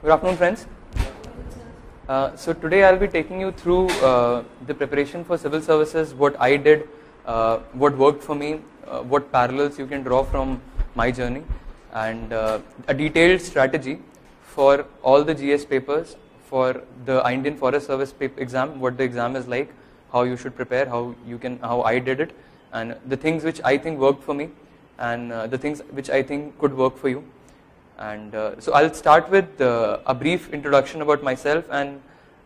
Good afternoon, friends. So today I'll be taking you through the preparation for civil services, what I did, what worked for me, what parallels you can draw from my journey, and a detailed strategy for all the GS papers, for the Indian Forest Service exam, what the exam is like, how you should prepare, how I did it, and the things which I think worked for me, and the things which I think could work for you. And so I'll start with a brief introduction about myself and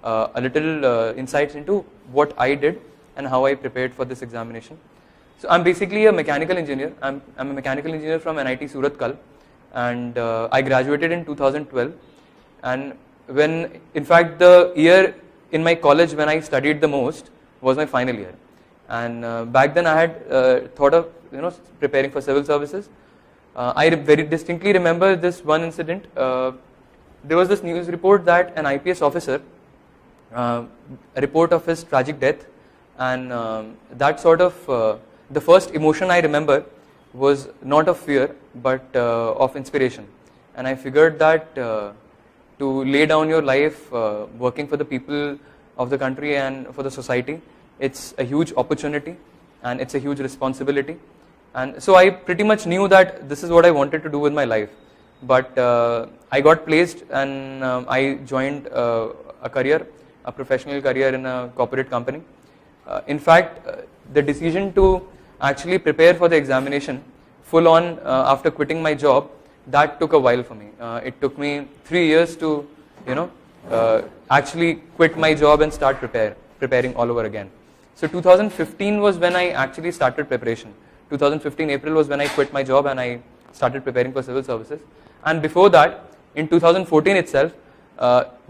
a little insights into what I did and how I prepared for this examination. So I'm basically a mechanical engineer. I'm a mechanical engineer from NIT Surat Kal, and I graduated in 2012. And in fact, the year in my college when I studied the most was my final year. And back then I had thought of preparing for civil services. I very distinctly remember this one incident. There was this news report that an IPS officer, a report of his tragic death, and that sort of, the first emotion I remember was not of fear but of inspiration. And I figured that to lay down your life working for the people of the country and for the society, it's a huge opportunity and it's a huge responsibility. And so I pretty much knew that this is what I wanted to do with my life. But I got placed and I joined a professional career in a corporate company. In fact, the decision to actually prepare for the examination full on after quitting my job, that took a while for me. It took me 3 years to actually quit my job and start preparing all over again. So 2015 was when I actually started preparation. 2015 April was when I quit my job and I started preparing for civil services. And before that, in 2014 itself,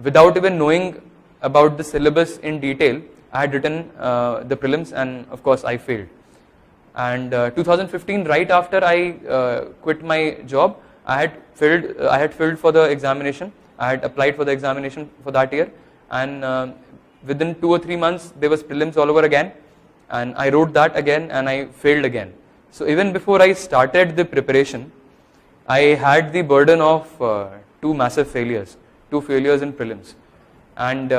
without even knowing about the syllabus in detail, I had written the prelims, and of course I failed. And 2015, right after I quit my job, I had filled for the examination. I had applied for the examination for that year, and within 2 or 3 months there was prelims all over again, and I wrote that again and I failed again. So even before I started the preparation, I had the burden of 2 massive failures, 2 failures in prelims. And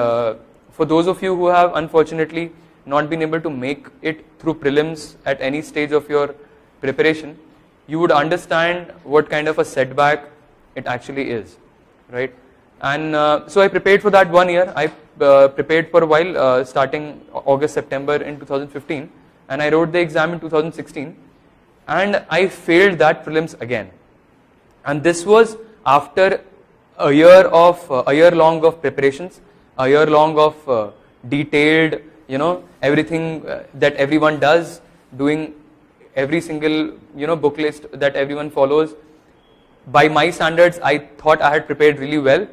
for those of you who have unfortunately not been able to make it through prelims at any stage of your preparation, you would understand what kind of a setback it actually is, right? And so I prepared for that 1 year. I prepared for a while, starting August, September in 2015, and I wrote the exam in 2016. And I failed that prelims again, and this was after a year long of preparations, a year long of detailed, everything that everyone does, doing every single book list that everyone follows. By my standards, I thought I had prepared really well,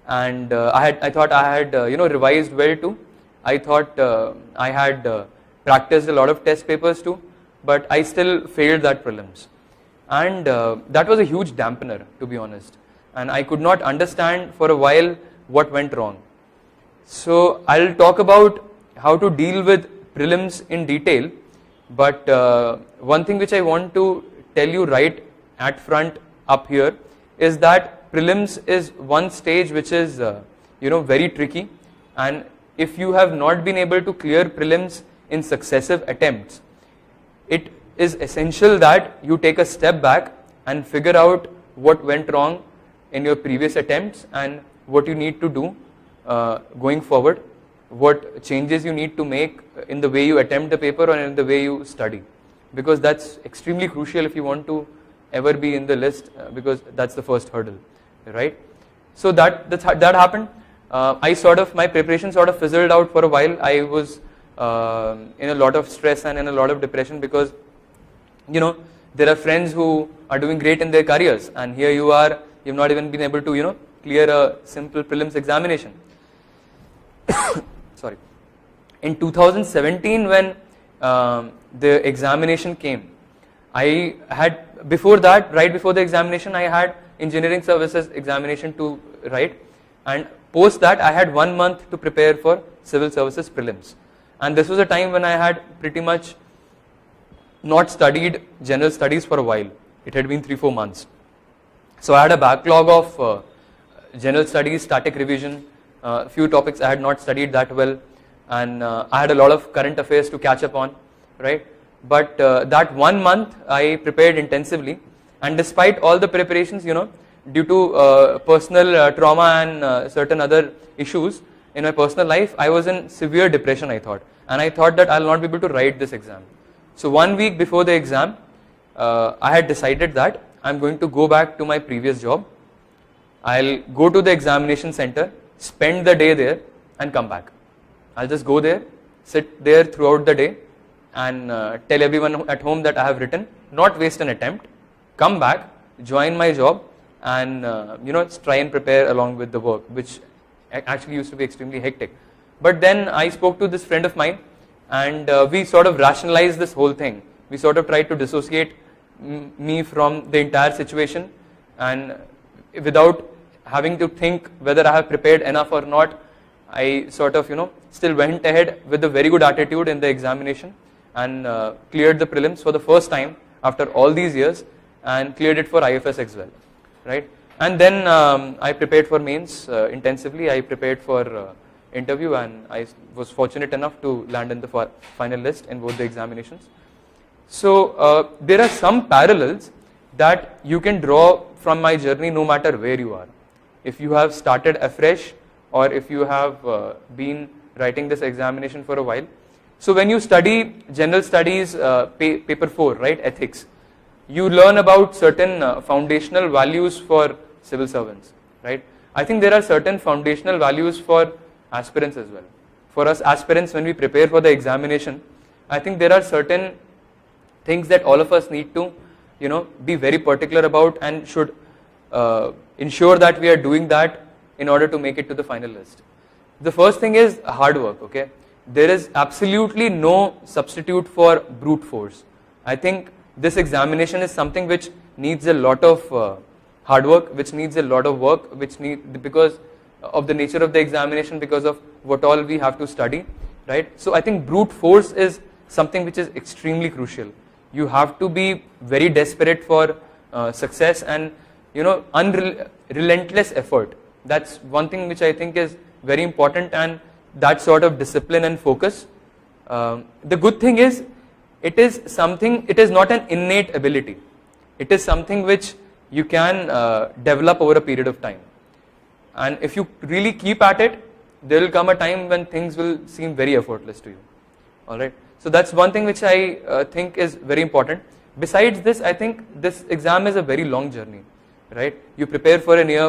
and I thought I had revised well too. I thought I had practiced a lot of test papers too. But I still failed that prelims, and that was a huge dampener, to be honest, and I could not understand for a while what went wrong. So I'll talk about how to deal with prelims in detail, but one thing which I want to tell you right at front up here is that prelims is one stage which is very tricky, and if you have not been able to clear prelims in successive attempts, it is essential that you take a step back and figure out what went wrong in your previous attempts and what you need to do going forward, what changes you need to make in the way you attempt the paper or in the way you study, because that's extremely crucial if you want to ever be in the list, because that's the first hurdle, right? So that happened. My preparation sort of fizzled out for a while. I was in a lot of stress and in a lot of depression, because there are friends who are doing great in their careers, and here you are, you've not even been able to clear a simple prelims examination. Sorry. In 2017, when the examination came, I had, right before the examination, I had engineering services examination to write, and post that I had 1 month to prepare for civil services prelims. And this was a time when I had pretty much not studied general studies for a while. It had been 3-4 months. So I had a backlog of general studies, static revision, few topics I had not studied that well, and I had a lot of current affairs to catch up on, right? But that 1 month I prepared intensively, and despite all the preparations, due to personal trauma and certain other issues in my personal life, I was in severe depression, I thought, and I thought that I'll not be able to write this exam. So 1 week before the exam, I had decided that I'm going to go back to my previous job. I'll go to the examination center, spend the day there, and come back. I'll just go there, sit there throughout the day, and tell everyone at home that I have written, not waste an attempt, come back, join my job, and try and prepare along with the work, which actually used to be extremely hectic. But then I spoke to this friend of mine, and we sort of rationalized this whole thing. We sort of tried to dissociate me from the entire situation, and without having to think whether I have prepared enough or not, I sort of still went ahead with a very good attitude in the examination, and cleared the prelims for the first time after all these years, and cleared it for IFS as well, right? And then I prepared for mains intensively. I prepared for interview, and I was fortunate enough to land in the final list in both the examinations. So there are some parallels that you can draw from my journey no matter where you are. If you have started afresh, or if you have been writing this examination for a while. So when you study general studies, paper 4, right, ethics, you learn about certain foundational values for civil servants, right? I think there are certain foundational values for aspirants as well. For us aspirants, when we prepare for the examination, I think there are certain things that all of us need to, be very particular about, and should ensure that we are doing that in order to make it to the final list. The first thing is hard work, okay? There is absolutely no substitute for brute force. I think this examination is something which needs a lot of hard work, which needs a lot of work, because of the nature of the examination, because of what all we have to study, right? So I think brute force is something which is extremely crucial. You have to be very desperate for success, and relentless effort. That's one thing which I think is very important, and that sort of discipline and focus. The good thing is, it is not an innate ability. It is something which you can develop over a period of time. And if you really keep at it, there will come a time when things will seem very effortless to you. Alright, so that's one thing which I think is very important. Besides this, I think this exam is a very long journey, right? You prepare for a year,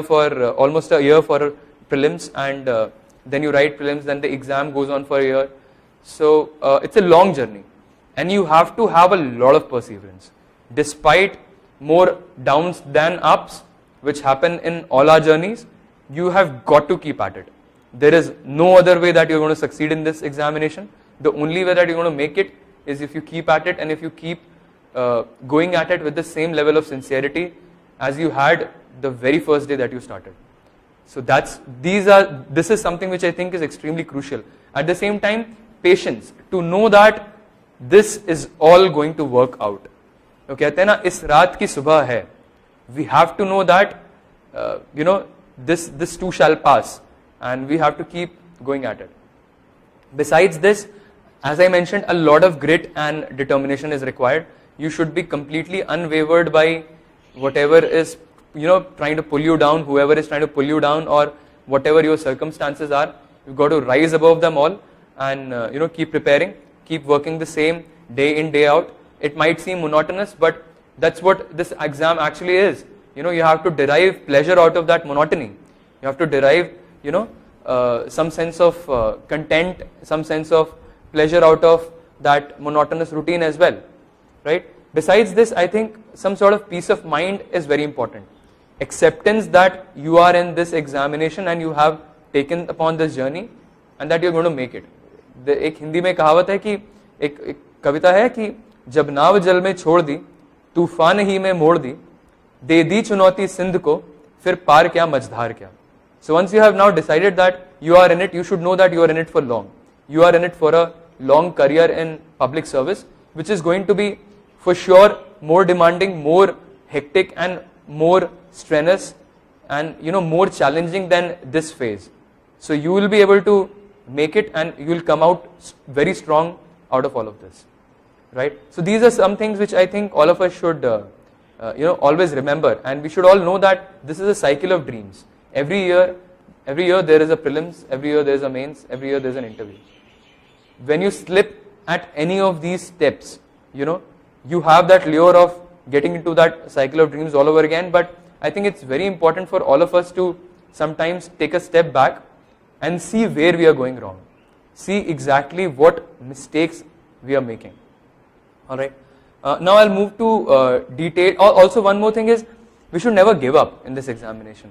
almost a year for prelims, and then you write prelims, then the exam goes on for a year. So it's a long journey, and you have to have a lot of perseverance. Despite more downs than ups, which happen in all our journeys, you have got to keep at it. There is no other way that you're going to succeed in this examination. The only way that you're going to make it is if you keep at it, and if you keep going at it with the same level of sincerity as you had the very first day that you started. So this is something which I think is extremely crucial. At the same time, patience, to know that this is all going to work out. तो कहते हैं ना, इस रात की सुबह है. We have to know that this too shall pass, and we have to keep going at it. Besides this, as I mentioned, a lot of grit and determination is required. You should be completely unwavered by whatever is trying to pull you down, whoever is trying to pull you down, or whatever your circumstances are. You've got to rise above them all, and keep preparing, keep working the same day in, day out. It might seem monotonous, but that's what this exam actually is. You have to derive pleasure out of that monotony. You have to derive some sense of content, some sense of pleasure out of that monotonous routine as well, right? Besides this, I think some sort of peace of mind is very important. Acceptance that you are in this examination and you have taken upon this journey, and that you're going to make it. एक हिंदी में कहावत है कि एक कविता है कि जब नाव जल में छोड़ दी, तूफान ही में मोड़ दे दी चुनौती सिंध को, फिर पार क्या मझधार क्या. So once you have now decided that you are in it, you should know that you are in it for long. You are in it for a long career in public service, which is going to be for sure more demanding, more hectic, and more strenuous and more challenging than this phase. So you will be able to make it, and you will come out very strong out of all of this, right? So these are some things which I think all of us should always remember, and we should all know that this is a cycle of dreams. Every year there is a prelims, every year there is a mains, every year there is an interview. When you slip at any of these steps, you have that lure of getting into that cycle of dreams all over again. But I think it's very important for all of us to sometimes take a step back and see where we are going wrong. See exactly what mistakes we are making. Alright. Now I'll move to detail. Also, one more thing is, we should never give up in this examination.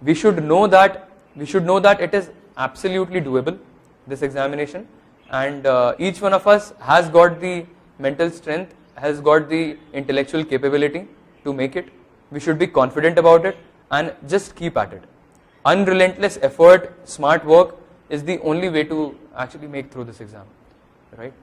We should know that it is absolutely doable, this examination, and each one of us has got the mental strength, has got the intellectual capability to make it. We should be confident about it and just keep at it. Unrelentless effort, smart work is the only way to actually make through this exam, right?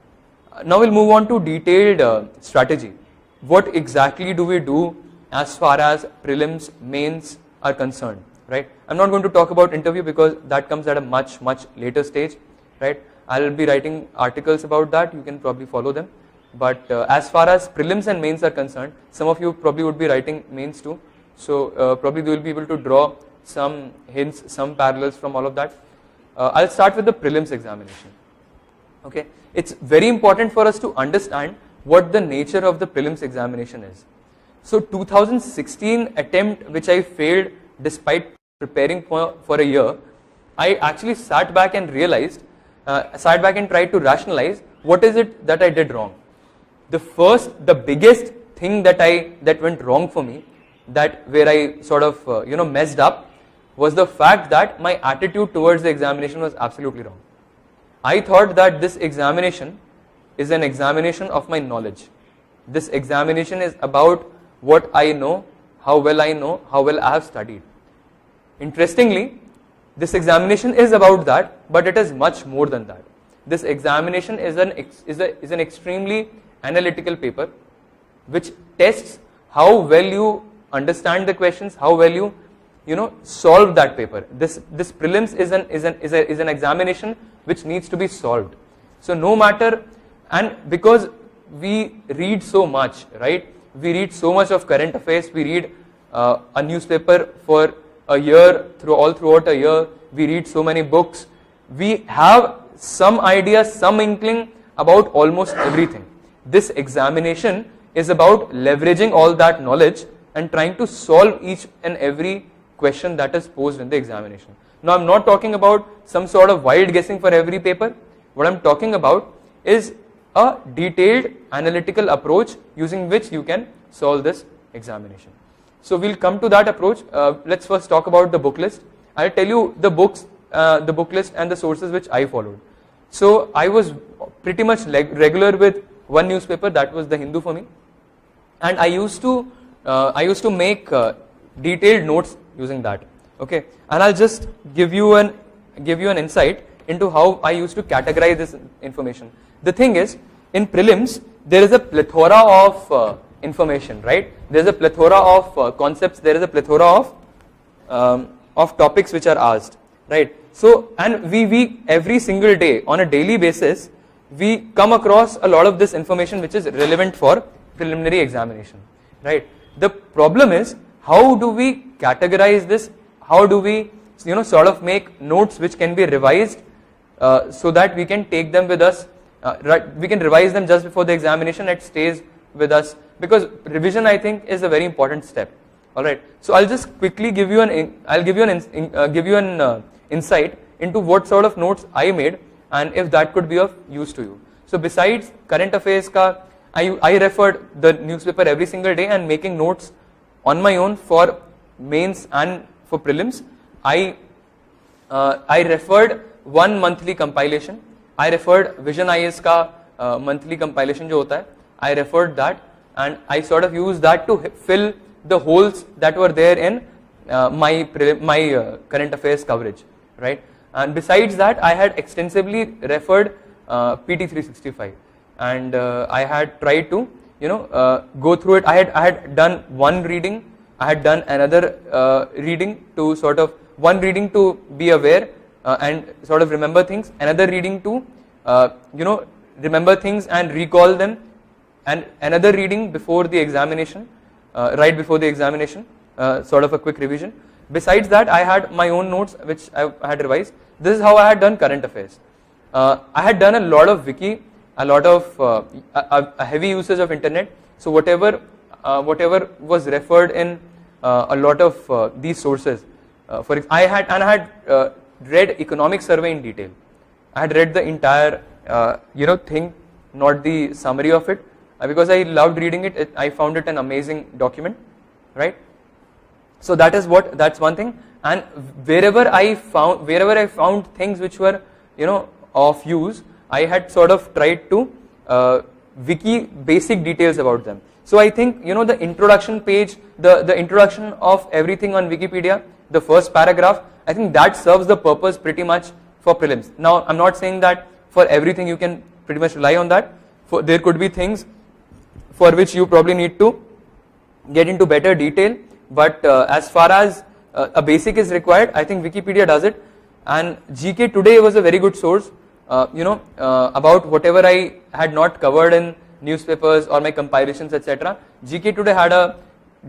Now we'll move on to detailed strategy. What exactly do we do as far as prelims, mains are concerned, right? I'm not going to talk about interview because that comes at a much later stage, right? I'll be writing articles about that, you can probably follow them. But as far as prelims and mains are concerned, some of you probably would be writing mains too, so probably they will be able to draw some hints, some parallels from all of that. I'll start with the prelims examination. Okay, it's very important for us to understand what the nature of the prelims examination is. So 2016 attempt, which I failed despite preparing for a year, I actually sat back and tried to rationalize what is it that I did wrong. The biggest thing that went wrong for me, where I sort of messed up, was the fact that my attitude towards the examination was absolutely wrong. I thought that this examination is an examination of my knowledge. This examination is about what I know, how well I have studied. Interestingly, this examination is about that, but it is much more than that. This examination is an extremely analytical paper, which tests how well you understand the questions, how well you solve that paper. This prelims is an examination which needs to be solved. So no matter, and because we read so much, right? We read so much of current affairs. We read a newspaper for a year, throughout a year. We read so many books. We have some idea, some inkling about almost everything. This examination is about leveraging all that knowledge and trying to solve each and every question that is posed in the examination. Now I'm not talking about some sort of wild guessing for every paper. What I'm talking about is a detailed analytical approach using which you can solve this examination. So we'll come to that approach. Let's first talk about the book list. I'll tell you the book list and the sources which I followed. So I was pretty much regular with one newspaper, that was the Hindu for me, and I used to make detailed notes using that. Okay, and I'll just give you an insight into how I used to categorize this information. The thing is, in prelims there is a plethora of information, right? There is a plethora of concepts. There is a plethora of topics which are asked, right? So, and we every single day, on a daily basis, we come across a lot of this information which is relevant for preliminary examination, right? The problem is, how do we categorize this? How do we sort of make notes which can be revised so that we can take them with us, we can revise them just before the examination, it stays with us, because revision, I think, is a very important step. Alright, so I'll just quickly give you an insight into what sort of notes I made and if that could be of use to you. So besides current affairs I referred the newspaper every single day and making notes on my own for mains and for prelims. I referred one monthly compilation. I referred Vision IAS ka monthly compilation jo hota hai. I referred that, and I sort of used that to fill the holes that were there in my current affairs coverage, right? And besides that, I had extensively referred PT 365, and I had tried to go through it. I had done one reading I had done another reading to sort of, one reading to be aware and sort of remember things, another reading to remember things and recall them, and another reading before the examination, right before the examination, sort of a quick revision. Besides that, I had my own notes which I had revised. This is how I had done current affairs. I had done a lot of wiki, a lot of a heavy usage of internet. So whatever was referred in a lot of these sources. I had read economic survey in detail. I had read the entire thing, not the summary of it, because I loved reading it. I found it an amazing document, right? So that's one thing. And wherever I found things which were of use, I had sort of tried to wiki basic details about them. So I think the introduction page, the introduction of everything on Wikipedia, the first paragraph, I think that serves the purpose pretty much for prelims. Now I'm not saying that for everything you can pretty much rely on that. There could be things for which you probably need to get into better detail, but as far as a basic is required, I think Wikipedia does it. And GK Today was a very good source, about whatever I had not covered in newspapers or my compilations, etc. GK Today had a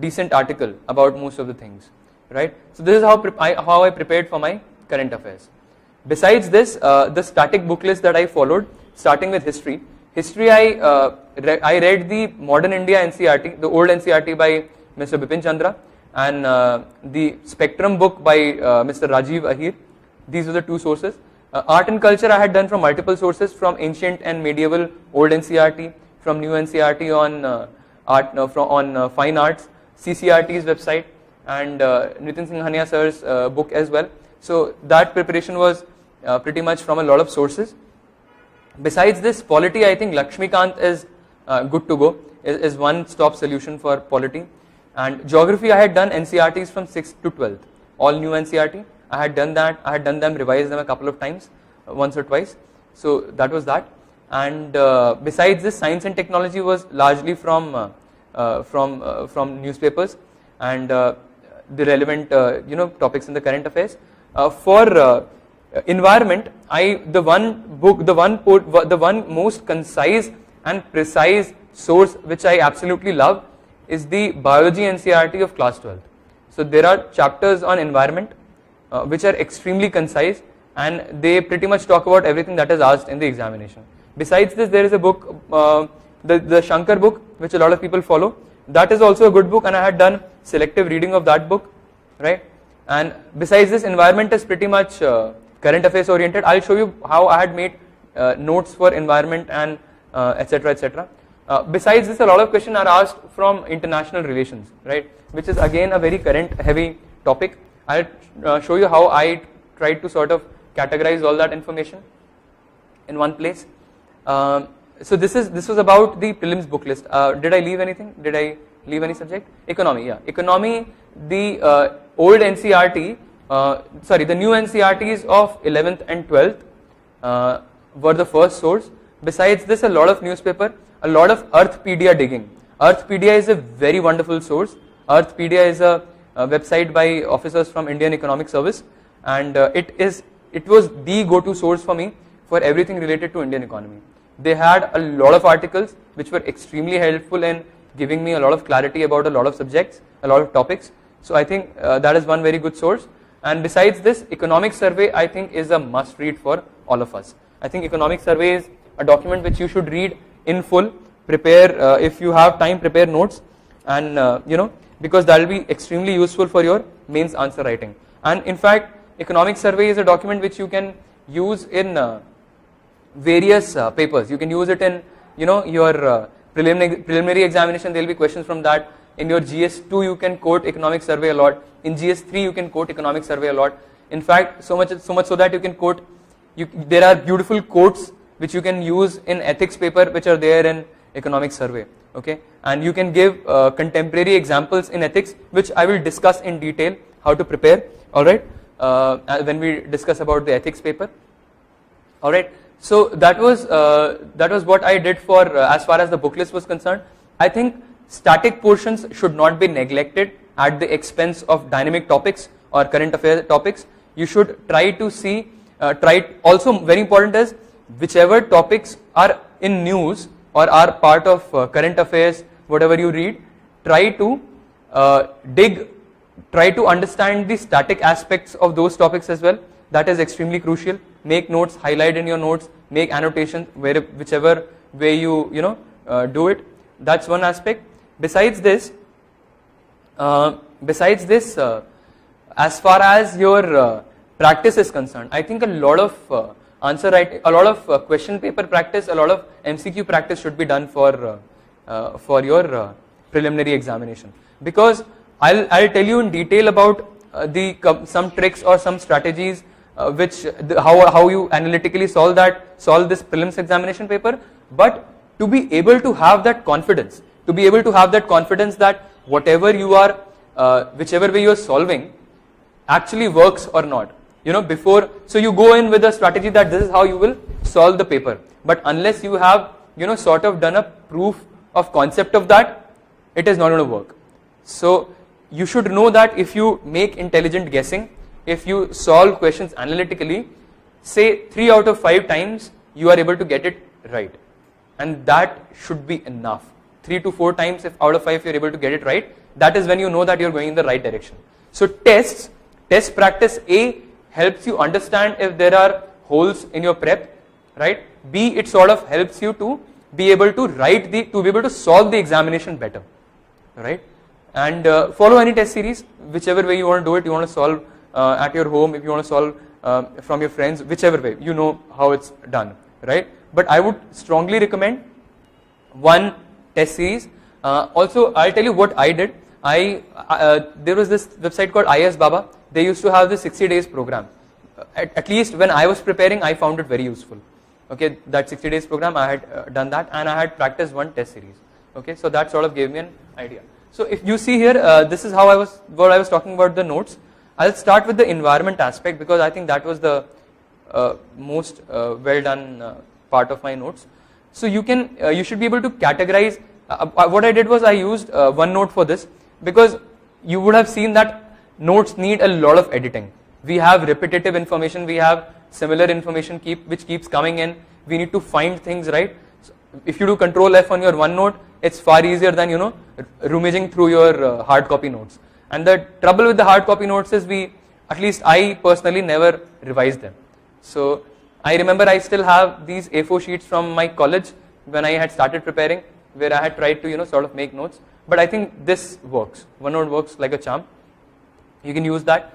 decent article about most of the things, right? So this is how I prepared for my current affairs. Besides this, the static book list that I followed, starting with history. History, I read the Modern India NCERT, the old NCERT by Mr. Bipin Chandra, and the Spectrum book by Mr. Rajiv Ahir. These were the two sources. Art and culture I had done from multiple sources, from ancient and medieval old NCERT, from new NCERT on fine arts, CCRT's website, and Nitin Singhania sir's book as well. So that preparation was pretty much from a lot of sources. Besides this, polity, I think Lakshmikant is good to go, is one-stop solution for polity. And geography, I had done NCERTs from 6th to 12th, all new NCERT. I had done that. I had done them, revised them a couple of times, once or twice. So that was that. And besides this, science and technology was largely from newspapers and the relevant topics in the current affairs. For environment, the one most concise and precise source which I absolutely love is the biology NCERT of class 12. So there are chapters on environment which are extremely concise, and they pretty much talk about everything that is asked in the examination. Besides this, there is a book, the Shankar book, which a lot of people follow. That is also a good book, and I had done selective reading of that book, right? And besides this, environment is pretty much current affairs oriented. I'll show you how I had made notes for environment and etc. etc. Besides this, a lot of questions are asked from international relations, right? Which is again a very current heavy topic. I'll show you how I tried to sort of categorize all that information in one place. So this was about the prelims book list. Did I leave anything? Did I leave any subject? Economy, yeah. Economy, the old NCERT, the new NCERTs of 11th and 12th were the first source. Besides this, a lot of newspaper, a lot of Earthpedia digging. Earthpedia is a very wonderful source. Earthpedia is a website by officers from Indian Economic Service, and it was the go-to source for me for everything related to Indian economy. They had a lot of articles which were extremely helpful in giving me a lot of clarity about a lot of subjects, a lot of topics. So I think that is one very good source. And besides this, economic survey I think is a must read for all of us. I think economic survey is a document which you should read in full, prepare if you have time, prepare notes, and because that will be extremely useful for your mains answer writing. And in fact, economic survey is a document which you can use in various papers. You can use it in your preliminary examination. There will be questions from that. In your GS2 you can quote economic survey a lot. In GS3 you can quote economic survey a lot. In fact, so much so that you can quote. There are beautiful quotes which you can use in ethics paper which are there in economic survey. Okay, and you can give contemporary examples in ethics, which I will discuss in detail how to prepare. All right, when we discuss about the ethics paper. All right, so that was what I did for as far as the book list was concerned. I think static portions should not be neglected at the expense of dynamic topics or current affair topics. You should try to see, also very important is, whichever topics are in news or are part of current affairs, whatever you read, try to try to understand the static aspects of those topics as well. That is extremely crucial. Make notes, highlight in your notes, make annotations, whichever way you do it. That's one aspect. Besides this, as far as your practice is concerned, I think a lot of answer writing, a lot of question paper practice, a lot of MCQ practice should be done for your preliminary examination. Because I'll tell you in detail about some tricks or some strategies how you analytically solve this prelims examination paper. But to be able to have that confidence, that whatever you are, whichever way you are solving, actually works or not. So you go in with a strategy that this is how you will solve the paper. But unless you have, sort of done a proof of concept of that, it is not going to work. So you should know that if you make intelligent guessing, if you solve questions analytically, say 3 out of 5 times you are able to get it right. And that should be enough. 3 to 4 times if out of 5 you are able to get it right, that is when you know that you are going in the right direction. So test practice A helps you understand if there are holes in your prep, right? B, it sort of helps you to be able to be able to solve the examination better, right? And follow any test series, whichever way you want to do it. You want to solve at your home, if you want to solve from your friends, whichever way, you know how it's done, right? But I would strongly recommend one test series. Also, I'll tell you what I did. There was this website called IS Baba. They used to have the 60 days program. At least when I was preparing, I found it very useful. Okay, that 60 days program, I had done that, and I had practiced one test series. Okay, so that sort of gave me an idea. So if you see here, this is how I was talking about the notes. I'll start with the environment aspect because I think that was the most well done part of my notes. So you should be able to categorize. What I did was I used OneNote for this because you would have seen that notes need a lot of editing. We have repetitive information, we have similar information which keeps coming in. We need to find things, right? So if you do Control F on your OneNote, it's far easier than rummaging through your hard copy notes. And the trouble with the hard copy notes is at least I personally never revised them. So I remember I still have these A4 sheets from my college when I had started preparing, where I had tried to sort of make notes. But I think this works. OneNote works like a charm. You can use that.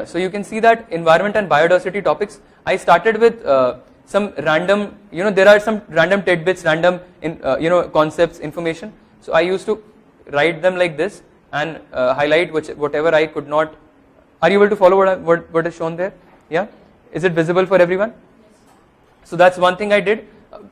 So you can see that environment and biodiversity topics. I started with some random, there are some random tidbits, random concepts, information. So I used to write them like this and highlight whatever I could not. Are you able to follow what is shown there? Yeah, is it visible for everyone? So that's one thing I did.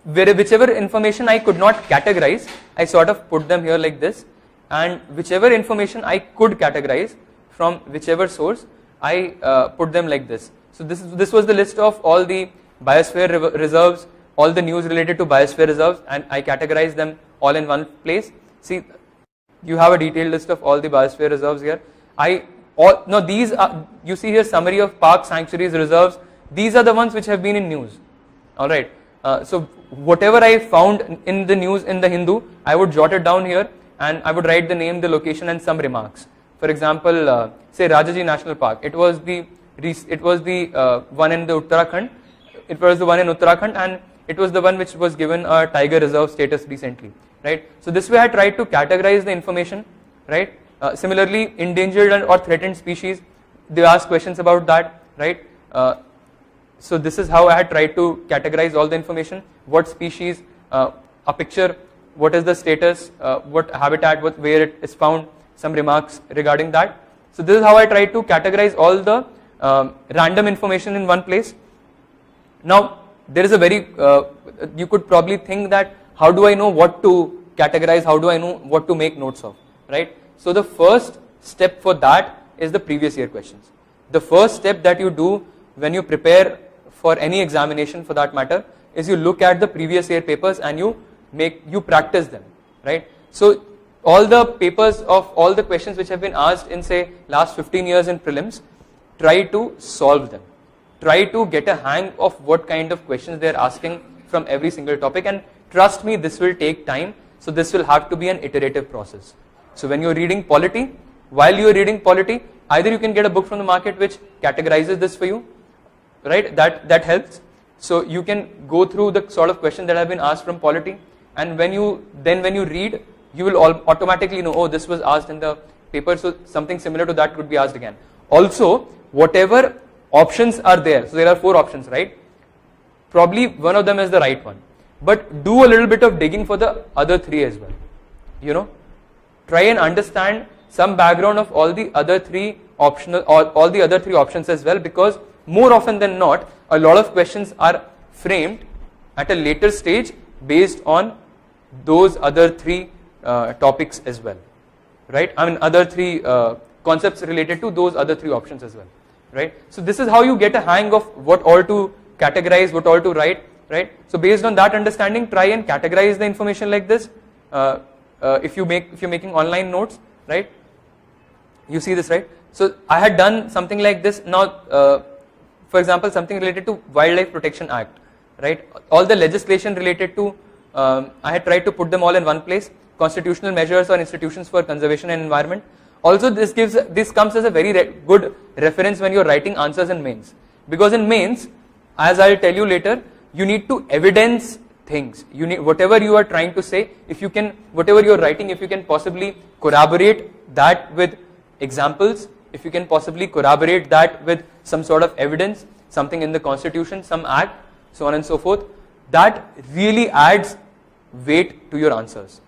Whichever information I could not categorize, I sort of put them here like this, and whichever information I could categorize from whichever source, I put them like this. So this was the list of all the biosphere reserves, all the news related to biosphere reserves, and I categorized them all in one place. See, you have a detailed list of all the biosphere reserves here. These are, you see here, summary of parks, sanctuaries, reserves. These are the ones which have been in news. All right. So whatever I found in the news in the Hindu, I would jot it down here, and I would write the name, the location, and some remarks. For example, say Rajaji National Park. It was the one in the Uttarakhand. It was the one in Uttarakhand, and it was the one which was given a tiger reserve status recently, right? So this way I tried to categorize the information, right? Similarly, endangered or threatened species, they ask questions about that, right? So this is how I had tried to categorize all the information. What species, a picture, what is the status, what habitat, where it is found, some remarks regarding that. So this is how I tried to categorize all the random information in one place. Now there is a very, you could probably think that how do I know what to categorize, how do I know what to make notes of, right? So the first step for that is the previous year questions. The first step that you do when you prepare for any examination for that matter is you look at the previous year papers and you practice them, right? So all the papers of all the questions which have been asked in say last 15 years in prelims, try to solve them. Try to get a hang of what kind of questions they are asking from every single topic, and trust me, this will take time. So this will have to be an iterative process. So when you're reading polity, while you're reading polity, either you can get a book from the market which categorizes this for you, right? That helps. So you can go through the sort of questions that have been asked from polity, and when you read, you will automatically know, oh, this was asked in the paper, so something similar to that could be asked again. Also, whatever options are there, so there are 4 options, right? Probably one of them is the right one, but do a little bit of digging for the other 3 as well. You know, try and understand some background of all the other 3 optional, or all the other 3 options as well, because more often than not, a lot of questions are framed at a later stage based on those other 3 topics as well, right? I mean, other 3 concepts related to those other 3 options as well, right? So this is how you get a hang of what all to categorize, what all to write, right? So based on that understanding, try and categorize the information like this. If you're making online notes, right? You see this, right? So I had done something like this. Now, for example, something related to Wildlife Protection Act, right? All the legislation related to, I had tried to put them all in one place. Constitutional measures or institutions for conservation and environment. Also, this comes as a very good reference when you're writing answers in mains, because in mains, as I'll tell you later, you need to evidence things. You need, whatever you are trying to say, if you can, whatever you're writing, if you can possibly corroborate that with examples, if you can possibly corroborate that with some sort of evidence, something in the constitution, some act, so on and so forth, that really adds weight to your answers.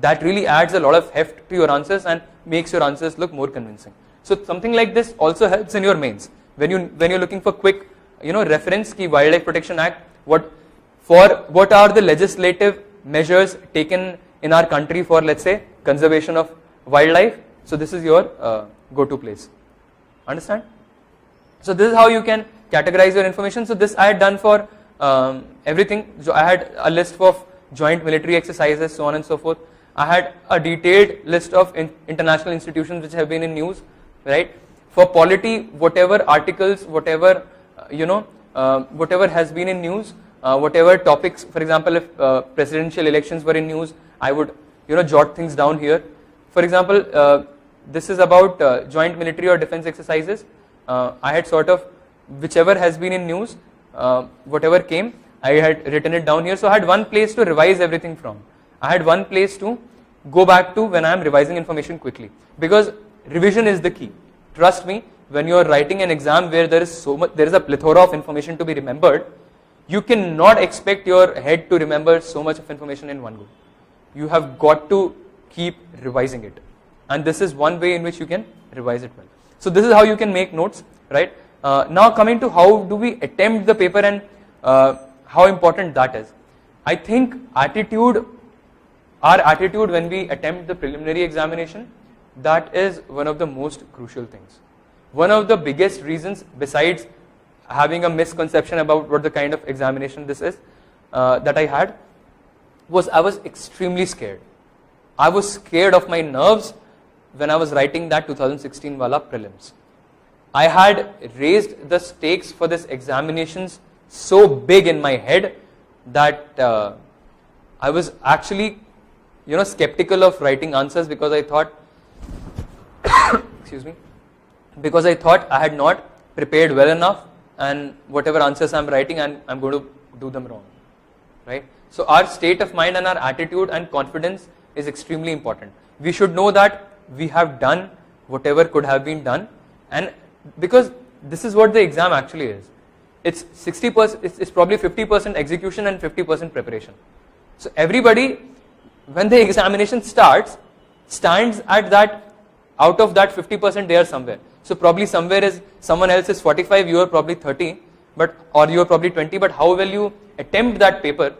That really adds a lot of heft to your answers and makes your answers look more convincing. So something like this also helps in your mains. When you're looking for quick, reference key Wildlife Protection Act, what are the legislative measures taken in our country for, let's say, conservation of wildlife. So this is your go-to place. Understand? So this is how you can categorize your information. So this I had done for everything. So I had a list of joint military exercises, so on and so forth. I had a detailed list of international institutions which have been in news, right? For polity, whatever articles, whatever whatever has been in news, whatever topics, for example, if presidential elections were in news, I would jot things down here. For example, this is about joint military or defense exercises. I had sort of whichever has been in news, whatever came, I had written it down here. So I had one place to revise everything from. I had one place to go back to when I am revising information quickly, because revision is the key. Trust me, when you are writing an exam where there is a plethora of information to be remembered, you cannot expect your head to remember so much of information in one go. You have got to keep revising it, and this is one way in which you can revise it well. So this is how you can make notes, right? Now coming to how do we attempt the paper and how important that is. I think our attitude when we attempt the preliminary examination, that is one of the most crucial things. One of the biggest reasons, besides having a misconception about what the kind of examination this is, that I had, was I was extremely scared. I was scared of my nerves when I was writing that 2016 wala prelims. I had raised the stakes for this examinations so big in my head that I was actually skeptical of writing answers, because I thought excuse me, because I thought I had not prepared well enough, and whatever answers I'm writing, I'm going to do them wrong, right? So our state of mind and our attitude and confidence is extremely important. We should know that we have done whatever could have been done, and because this is what the exam actually is. It's 60%, it's probably 50% execution and 50% preparation. So everybody, when the examination stands at that, out of that 50% there somewhere. So probably somewhere is someone else is 45, you are probably 30, or you are probably 20, but how will you attempt that paper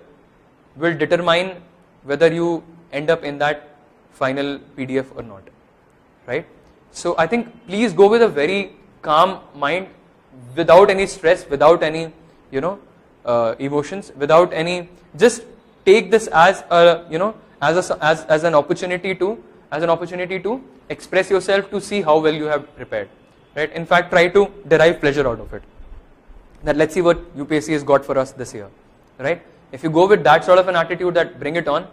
will determine whether you end up in that final PDF or not, right? So I think please go with a very calm mind, without any stress, without any emotions, without any, just take this as a as an opportunity to as an opportunity to express yourself, to see how well you have prepared, right? In fact, try to derive pleasure out of it. That let's see what UPSC has got for us this year, right? If you go with that sort of an attitude that bring it on,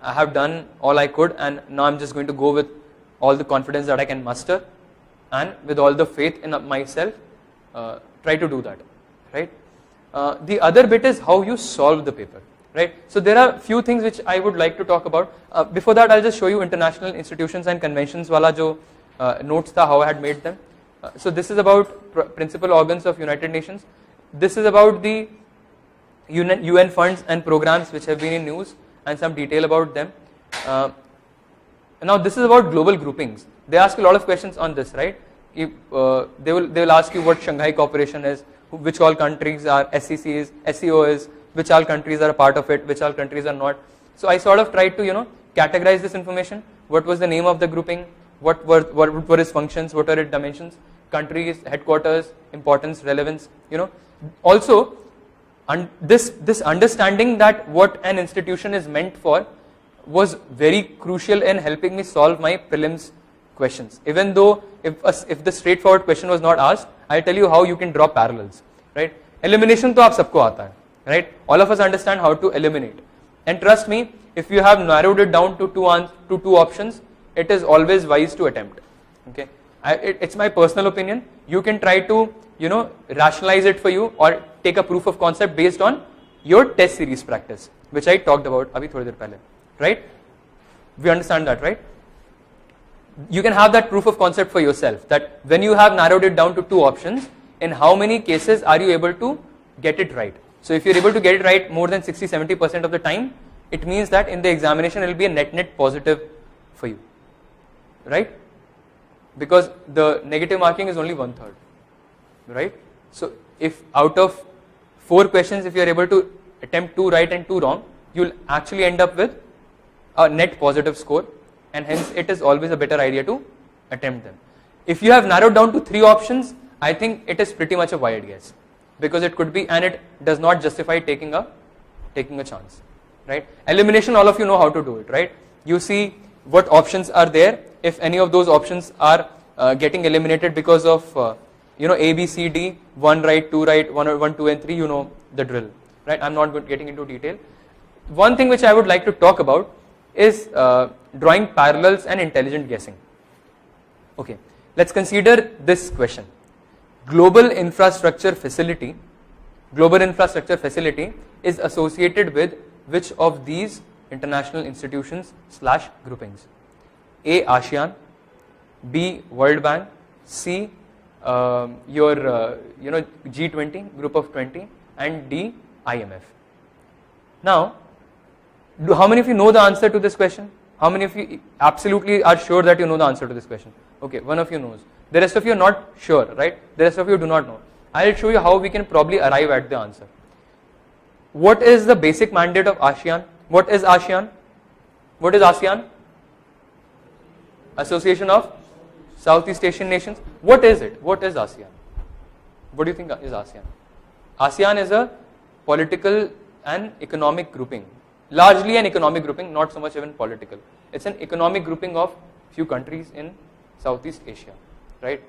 I have done all I could and now I'm just going to go with all the confidence that I can muster and with all the faith in myself, try to do that, right? The other bit is how you solve the paper, right? So there are few things which I would like to talk about. Before that, I'll just show you international institutions and conventions wala jo notes tha, how I had made them. So this is about principal organs of United Nations. This is about the UN funds and programs which have been in news and some detail about them. Now this is about global groupings. They ask a lot of questions on this, right? They will ask you what Shanghai Cooperation is, which all countries are SEC is, SEO is, which all countries are a part of it, which all countries are not. So I sort of tried to categorize this information. What was the name of the grouping? What were its functions? What are its dimensions? Countries, headquarters, importance, relevance. Also, this understanding that what an institution is meant for was very crucial in helping me solve my prelims questions. Even though if the straightforward question was not asked, I'll tell you how you can draw parallels, right? Elimination to aap sabko aata hai, right? All of us understand how to eliminate. And trust me, if you have narrowed it down to two options, it is always wise to attempt. Okay, it's my personal opinion. You can try to rationalize it for you or take a proof of concept based on your test series practice, which I talked about abhi thodi der pehle, right? We understand that, right? You can have that proof of concept for yourself, that when you have narrowed it down to two options, in how many cases are you able to get it right? So if you're able to get it right more than 60-70% of the time, it means that in the examination it will be a net positive for you, right? Because the negative marking is only 1/3, right? So if out of 4 questions, if you are able to attempt 2 right and 2 wrong, you'll actually end up with a net positive score, and hence it is always a better idea to attempt them. If you have narrowed down to 3 options, I think it is pretty much a wild guess, because it could be, and it does not justify taking a chance, right? Elimination, all of you know how to do it, right? You see what options are there. If any of those options are getting eliminated because of A, B, C, D, 1 right, 2 right, 1, 2 and 3, you know the drill, right? I'm not getting into detail. One thing which I would like to talk about is drawing parallels and intelligent guessing. Okay, let's consider this question. Global infrastructure facility is associated with which of these international institutions / groupings? A, ASEAN, B, World Bank, C, your G20, group of 20, and D, IMF. Now, how many of you know the answer to this question? How many of you absolutely are sure that you know the answer to this question? Okay, one of you knows. The rest of you are not sure, right? The rest of you do not know. I'll show you how we can probably arrive at the answer. What is the basic mandate of ASEAN? What is ASEAN? What is ASEAN? Association of Southeast Asian Nations. What is it? What is ASEAN? What do you think is ASEAN? ASEAN is a political and economic grouping. Largely an economic grouping, not so much even political. It's an economic grouping of few countries in Southeast Asia, right?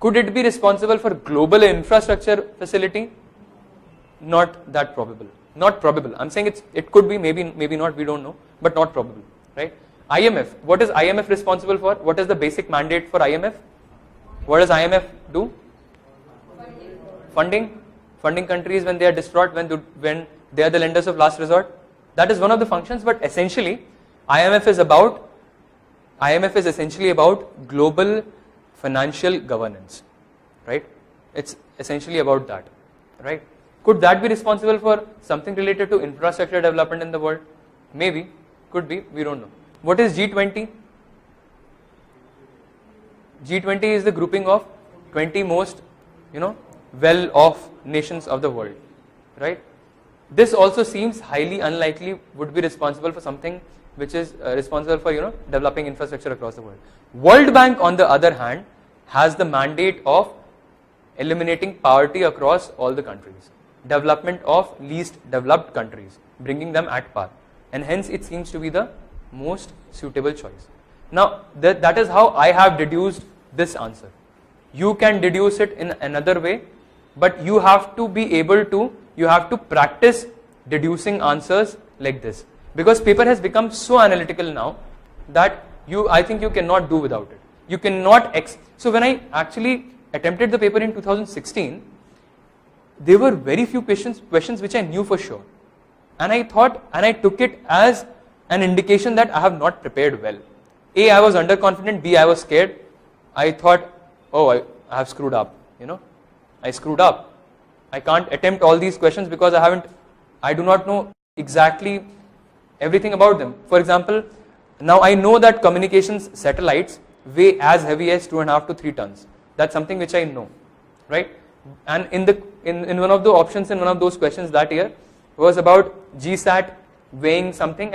Could it be responsible for global infrastructure facility? Not that probable. Not probable. I'm saying it could be, maybe not, we don't know, but not probable, right? IMF, what is IMF responsible for? What is the basic mandate for IMF? What does IMF do? Funding countries when they are distraught, when they are the lenders of last resort. That is one of the functions, but essentially IMF is essentially about global financial governance, right? It's essentially about that, right? Could that be responsible for something related to infrastructure development in the world? Maybe, could be, we don't know. What is G20? G20 is the grouping of 20 most, well-off nations of the world, right? This also seems highly unlikely would be responsible for something which is responsible for, developing infrastructure across the world. World Bank, on the other hand, has the mandate of eliminating poverty across all the countries, development of least developed countries, bringing them at par, and hence it seems to be the most suitable choice. Now that is how I have deduced this answer. You can deduce it in another way, but you have to be able to, you have to practice deducing answers like this, because paper has become so analytical now that I think you cannot do without it. You cannot so when I actually attempted the paper in 2016, there were very few questions which I knew for sure, and I thought, and I took it as an indication that I have not prepared well. A, I was underconfident. B, I was scared. I thought, oh, I have screwed up, I screwed up. I can't attempt all these questions because I do not know exactly everything about them. For example, now I know that communications satellites weigh as heavy as 2.5 to 3 tons. That's something which I know, right? And in one of the options in one of those questions that year was about GSAT weighing something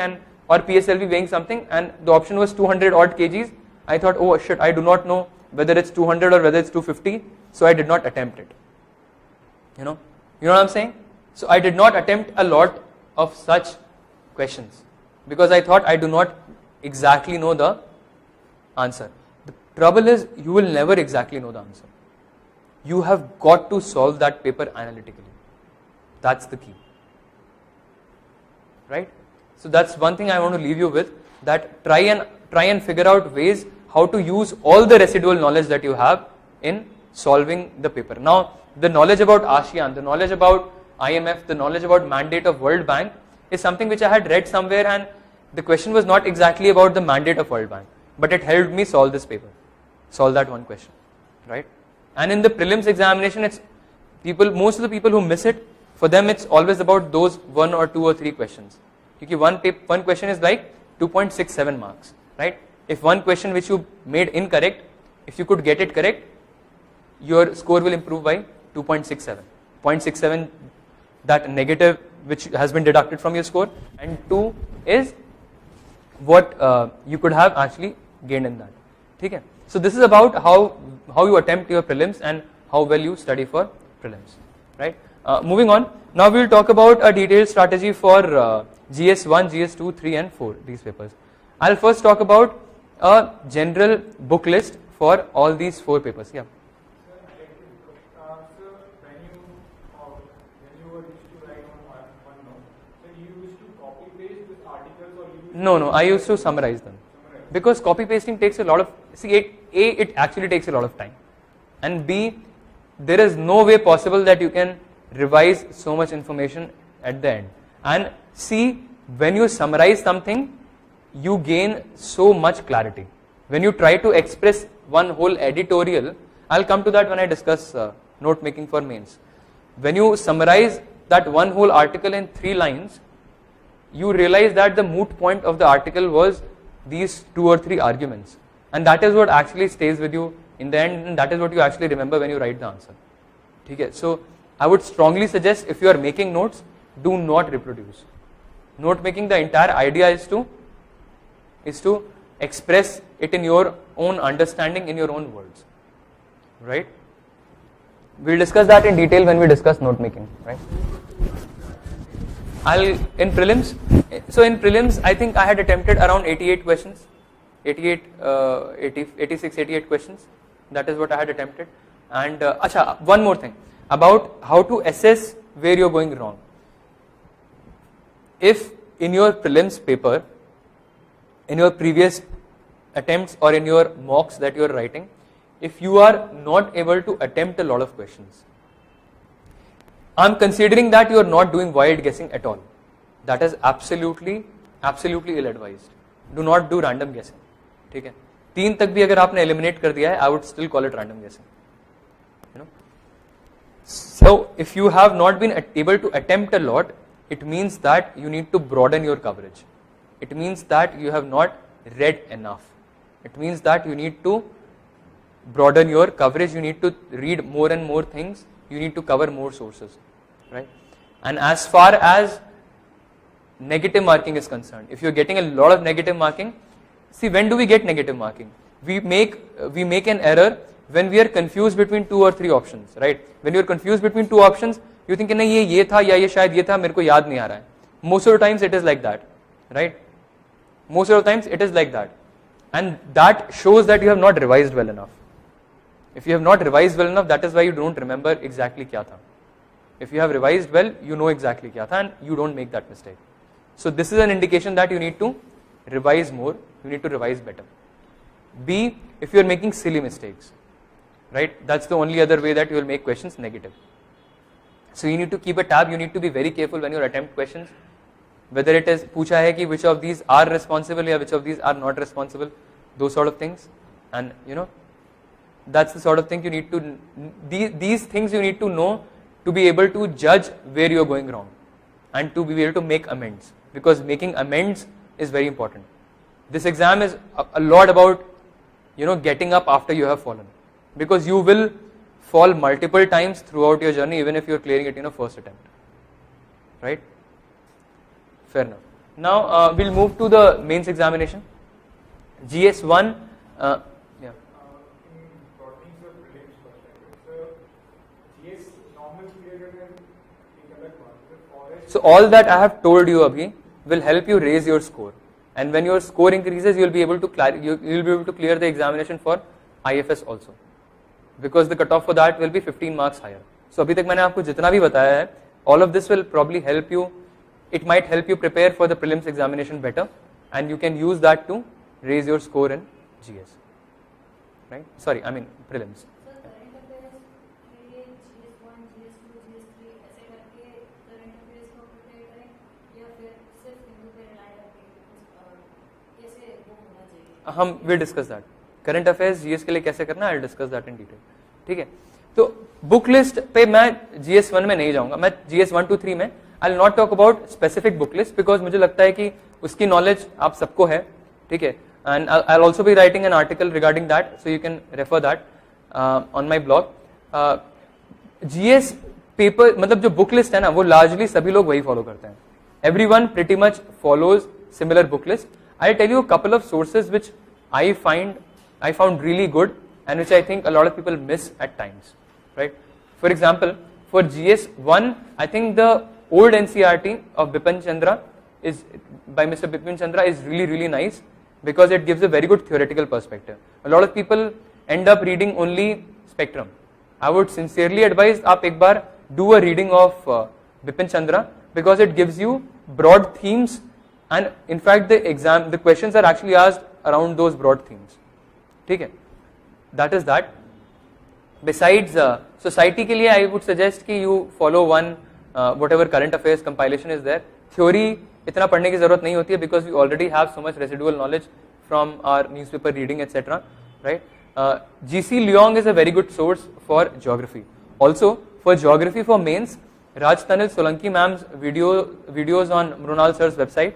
or PSLV weighing something, and the option was 200 odd kgs. I thought, oh shit, I do not know whether it's 200 or whether it's 250, so I did not attempt it. You know what I'm saying? So I did not attempt a lot of such questions because I thought I do not exactly know the answer. The trouble is, you will never exactly know the answer. You have got to solve that paper analytically. That's the key, right? So that's one thing I want to leave you with, that try and figure out ways how to use all the residual knowledge that you have in solving the paper. Now, the knowledge about ASEAN, the knowledge about IMF, the knowledge about mandate of World Bank is something which I had read somewhere, and the question was not exactly about the mandate of World Bank, but it helped me solve this paper, solve that one question, right? And in the prelims examination, most of the people who miss it, for them it's always about those 1 or 2 or 3 questions. Because one question is like 2.67 marks, right? If one question which you made incorrect, if you could get it correct, your score will improve by 2.67. 0.67, that negative which has been deducted from your score, and 2 is what you could have actually gained in that. Okay? So this is about how you attempt your prelims and how well you study for prelims, right? Moving on, now we will talk about a detailed strategy for GS1, GS2, 3 and 4, these papers. I will first talk about a general book list for all these 4 papers. Yeah. No, I used to summarize them, because copy pasting takes a lot of, it actually takes a lot of time, and B, there is no way possible that you can revise so much information at the end, and C, when you summarize something, you gain so much clarity. When you try to express one whole editorial, I'll come to that when I discuss note making for mains. When you summarize that one whole article in 3 lines, you realize that the moot point of the article was these 2 or 3 arguments, and that is what actually stays with you in the end, and that is what you actually remember when you write the answer. Okay? So I would strongly suggest, if you are making notes, do not reproduce. Note making, the entire idea is to express it in your own understanding, in your own words, right? We'll discuss that in detail when we discuss note making, right? In prelims, I think I had attempted around 88 questions, 86, 88 questions. That is what I had attempted. And one more thing about how to assess where you're going wrong. If in your prelims paper, in your previous attempts or in your mocks that you're writing, if you are not able to attempt a lot of questions, I'm considering that you are not doing wild guessing at all. That is absolutely ill-advised. Do not do random guessing. ठीक है? 3 तक भी अगर आपने eliminate कर दिया है, I would still call it random guessing. So if you have not been able to attempt a lot, it means that you need to broaden your coverage. It means that you have not read enough. It means that you need to broaden your coverage. You need to read more and more things. You need to cover more sources, right? And as far as negative marking is concerned, if you're getting a lot of negative marking, see, when do we get negative marking? We make an error when we are confused between 2 or 3 options, right? When you're confused between 2 options, you think nahi ye tha ya ye shayad ye tha, mere ko yaad nahi aa raha hai. Most of the times it is like that, right? Most of the times it is like that. and that shows that you have not revised well enough. If you have not revised well enough, that is why you don't remember exactly kya tha. If you have revised well, you know exactly kya tha and you don't make that mistake. So this is an indication that you need to revise more, you need to revise better. B, if you are making silly mistakes, right? That's the only other way that you will make questions negative. So you need to keep a tab, you need to be very careful when you attempt questions. Whether it is पूछा है कि which of these are responsible या which of these are not responsible, those sort of things. And you know, that's the sort of thing you need to, these things you need to know to be able to judge where you are going wrong and to be able to make amends, because making amends is very important. This exam is a lot about, you know, getting up after you have fallen, because you will fall multiple times throughout your journey even if you are clearing it in a first attempt, right? Fair enough. Now we'll move to the mains examination. GS1, yeah. So all that I have told you abhi will help you raise your score, and when your score increases, you will be able to clear the examination for IFS also, because the cutoff for that will be 15 marks higher. So abhi tak maine aapko jitna bhi bataya hai, all of this will probably help you. It might help you prepare for the prelims examination better, and you can use that to raise your score in GS, right? Sorry, I mean prelims. हम will discuss that, current affairs GS के लिए कैसे करना है, I discuss that in detail, ठीक है? तो book list पे मैं GS1 में नहीं जाऊंगा, मैं GS1 to 3 में I will not talk about specific book list, because मुझे लगता है कि उसकी नॉलेज आप सबको है, ठीक है? And I will also be writing an article regarding that, so you can refer that on my blog. GS paper मतलब जो बुक लिस्ट है ना, वो लार्जली सभी लोग वही फॉलो करते हैं. Everyone pretty much follows similar book list. I'll tell you a couple of sources which I found really good and which I think a lot of people miss at times, right? For example, for GS1, I think the old NCERT of Bipin Chandra by Mr. Bipin Chandra is really nice, because it gives a very good theoretical perspective. A lot of people end up reading only spectrum. I would sincerely advise aap ek baar do a reading of Bipin Chandra, because it gives you broad themes. And in fact, the questions are actually asked around those broad themes. ठीक है? That is that. Besides society के लिए, I would suggest कि you follow one whatever current affairs compilation is there. Theory इतना पढ़ने की जरूरत नहीं होती है, because we already have so much residual knowledge from our newspaper reading, etc. Right? GC Leong is a very good source for geography. Also, for geography for mains, Raj Tanil Solanki ma'am's videos on Mrunal sir's website,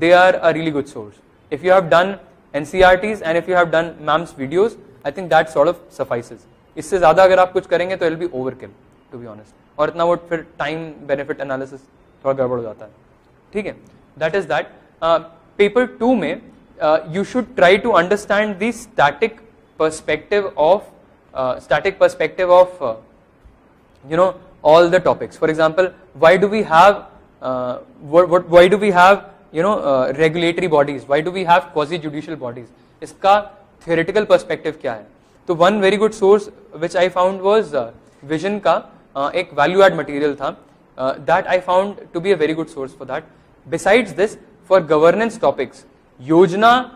they are a really good source. If you have done NCERTs and if you have done ma'am's videos, I think that sort of suffices. इससे ज़्यादा अगर आप कुछ करेंगे तो it'll be overkill, to be honest. और इतना वो फिर time benefit analysis थोड़ा गड़बड़ हो जाता है, ठीक है? That is that. Paper 2 में you should try to understand the static perspective of you know, all the topics. For example, why do we have you know, regulatory bodies? Why do we have quasi-judicial bodies? इसका theoretical perspective क्या है? तो one very good source which I found was Vision का एक value add material था, that I found to be a very good source for that. Besides this, for governance topics, Yojana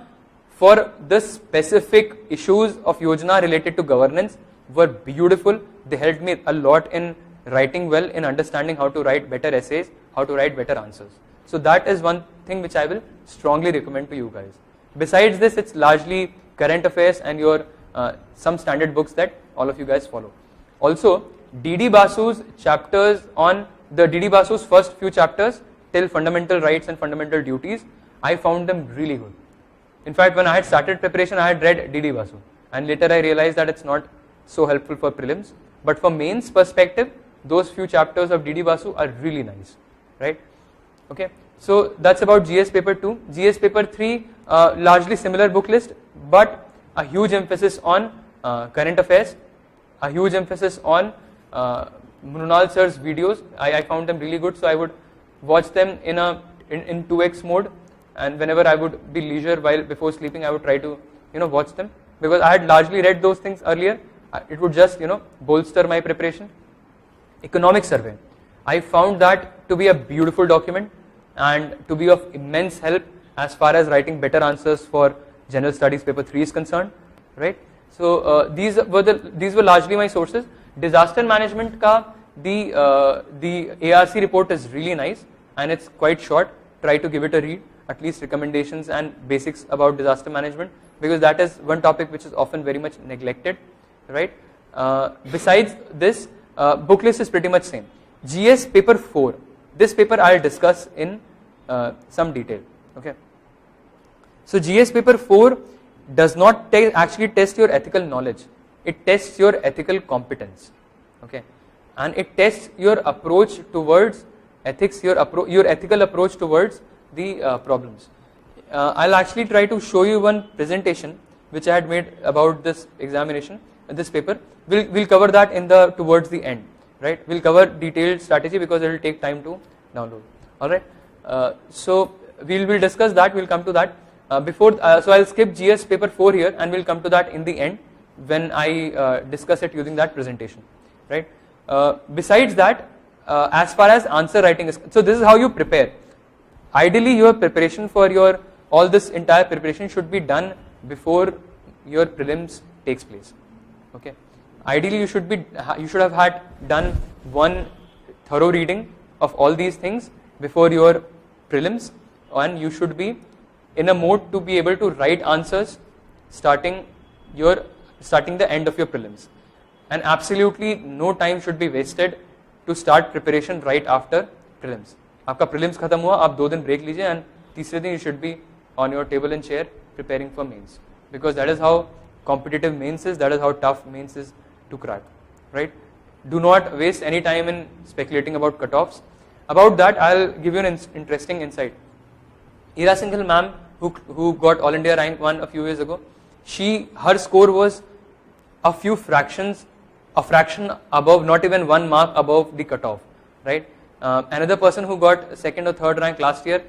for the specific issues of Yojana related to governance were beautiful. They helped me a lot in writing well, in understanding how to write better essays, how to write better answers. So that is one thing which I will strongly recommend to you guys. Besides this, it's largely current affairs and your some standard books that all of you guys follow. Also, D.D. Basu's chapters on the D.D. Basu's first few chapters till fundamental rights and fundamental duties, I found them really good. In fact, when I had started preparation, I had read D.D. Basu, and later I realized that it's not so helpful for prelims. But for mains perspective, those few chapters of D.D. Basu are really nice, right? Okay, so that's about GS paper 2. GS paper 3, largely similar book list, but a huge emphasis on current affairs, a huge emphasis on Mrunal sir's videos. I found them really good, so I would watch them in 2x mode, and whenever I would be leisure while before sleeping, I would try to watch them, because I had largely read those things earlier. It would just bolster my preparation. Economic survey, I found that to be a beautiful document and to be of immense help as far as writing better answers for general studies paper 3 is concerned, right? So these were largely my sources. Disaster management ka the ARC report is really nice and it's quite short. Try to give it a read, at least recommendations and basics about disaster management, because that is one topic which is often very much neglected, right? Besides this, book list is pretty much same. GS paper 4, this paper I'll discuss in some detail, okay? So GS paper 4 does not actually test your ethical knowledge, it tests your ethical competence, okay? And it tests your approach towards ethics, your ethical approach towards the problems. I'll actually try to show you one presentation which I had made about this examination, this paper. We'll cover that towards the end, right? We'll cover detailed strategy because it will take time to download. All right. So we'll discuss that. We'll come to that so I'll skip GS paper 4 here, and we'll come to that in the end when I discuss it using that presentation, right? Besides that, as far as answer writing is, so this is how you prepare. Ideally, your preparation for all this entire preparation should be done before your prelims takes place. Okay. Ideally, you should have had done one thorough reading of all these things before your prelims, and you should be in a mode to be able to write answers starting the end of your prelims. And absolutely no time should be wasted to start preparation right after prelims. आपका prelims खत्म हुआ, आप 2 दिन break लीजिए, and तीसरे दिन you should be on your table and chair preparing for mains, because that is how competitive mains is, that is how tough mains is to crack, right? Do not waste any time in speculating about cutoffs. About that, I'll give you an interesting insight. Ira Singhal ma'am, who got All India rank 1 a few years ago, her score was a fraction above, not even 1 mark above the cutoff, right? Another person who got 2nd or 3rd rank last year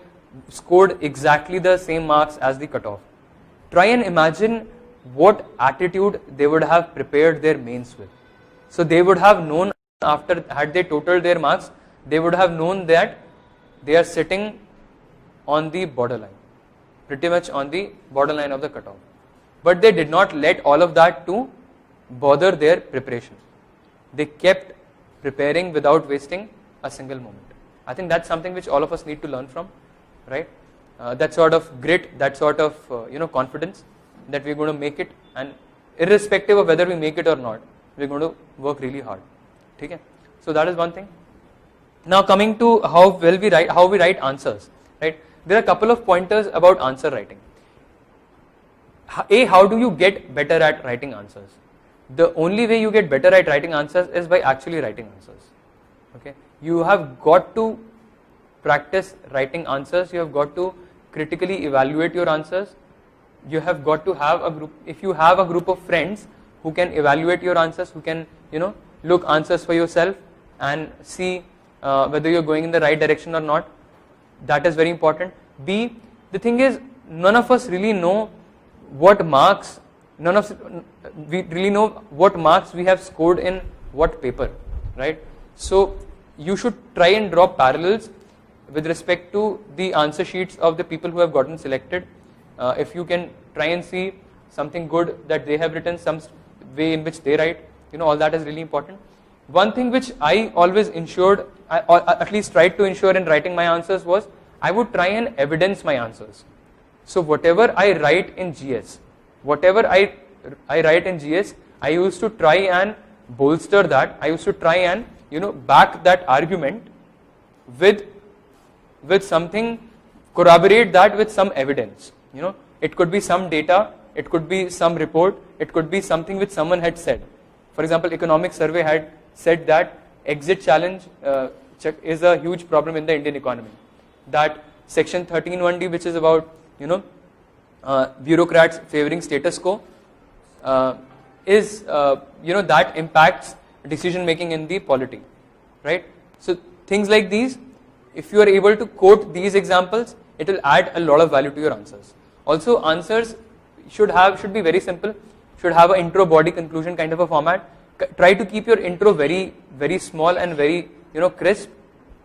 scored exactly the same marks as the cutoff. Try and imagine what attitude they would have prepared their mains with. So they would have known, had they totaled their marks, they would have known that they are sitting on the borderline, pretty much on the borderline of the cutoff. But they did not let all of that to bother their preparation. They kept preparing without wasting a single moment. I think that's something which all of us need to learn from, right? That sort of grit, that sort of confidence that we're going to make it, and irrespective of whether we make it or not, we're going to work really hard. Okay? So that is one thing. Now coming to how we write answers, right? There are a couple of pointers about answer writing. How do you get better at writing answers? The only way you get better at writing answers is by actually writing answers. Okay? You have got to practice writing answers. You have got to critically evaluate your answers. You have got to have a group. If you have a group of friends who can evaluate your answers, who can look answers for yourself and see whether you're going in the right direction or not, that is very important. B, the thing is, none of us really know what marks. We really know what marks we have scored in what paper, right? So you should try and draw parallels with respect to the answer sheets of the people who have gotten selected. If you can try and see something good that they have written, some way in which they write, all that is really important. One thing which I always ensured, or at least tried to ensure in writing my answers, was I would try and evidence my answers. So whatever I write in GS, I used to try and bolster that. I used to try and back that argument with something, corroborate that with some evidence. It could be some data, it could be some report, it could be something which someone had said. For example, economic survey had said that exit challenge is a huge problem in the Indian economy. That section 13(1)(d), which is about bureaucrats favoring status quo, is that impacts decision making in the polity, right? So things like these, if you are able to quote these examples, it will add a lot of value to your answers. Also, answers, should be very simple, should have an intro, body, conclusion kind of a format. Try to keep your intro very small and very crisp.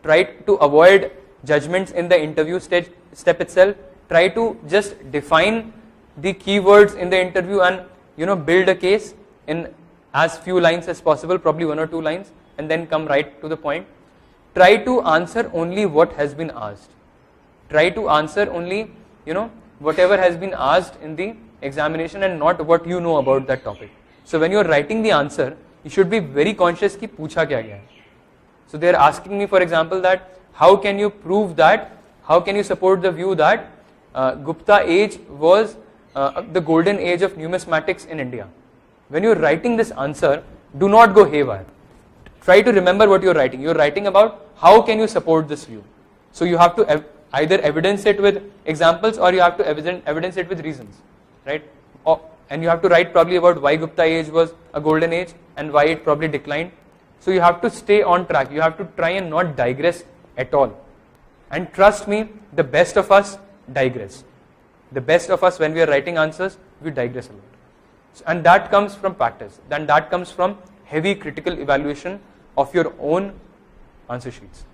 Try to avoid judgments in the interview step itself. Try to just define the keywords in the interview and build a case in as few lines as possible, probably 1 or 2 lines, and then come right to the point. Try to answer only what has been asked. Try to answer only whatever has been asked in the examination and not what you know about that topic. So when you are writing the answer, you should be very conscious कि पूछा क्या गया है. So they are asking me, for example, that how can you prove that, how can you support the view that Gupta age was the golden age of numismatics in India. When you are writing this answer, do not go haywire. Try to remember what you are writing. You are writing about how can you support this view. So you have to either evidence it with examples or you have to evidence it with reasons, right? And you have to write probably about why Gupta age was a golden age and why it probably declined. So you have to stay on track. You have to try and not digress at all. And trust me, the best of us digress. The best of us, when we are writing answers, we digress a lot. And that comes from practice. Then that comes from heavy critical evaluation of your own answer sheets.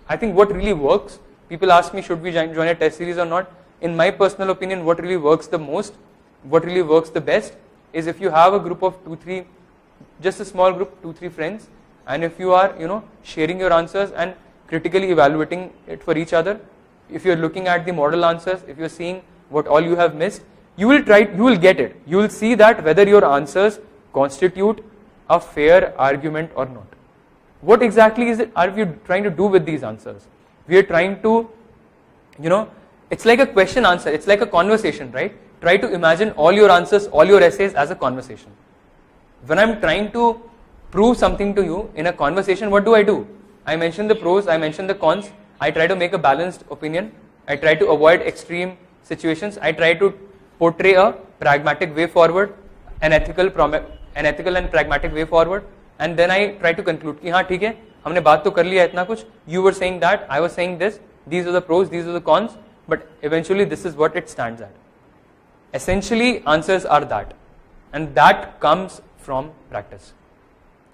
I think what really works, people ask me, should we join a test series or not? In my personal opinion, what really works the most, what really works the best, is if you have a group of 2-3, just a small group, 2-3 friends, and if you are, sharing your answers and critically evaluating it for each other, if you are looking at the model answers, if you are seeing what all you have missed, you will get it. You will see that whether your answers constitute a fair argument or not. What exactly are we trying to do with these answers? We are trying to, it's like a question answer, it's like a conversation, right? Try to imagine all your answers, all your essays as a conversation. When I'm trying to prove something to you in a conversation, what do? I mention the pros, I mention the cons, I try to make a balanced opinion, I try to avoid extreme situations, I try to portray a pragmatic way forward, an ethical and pragmatic way forward, and then I try to conclude कि हाँ ठीक है, हमने बात तो कर लिया इतना कुछ, you were saying that, I was saying this, these are the pros, these are the cons, but eventually this is what it stands at. Essentially answers are that, and that comes from practice,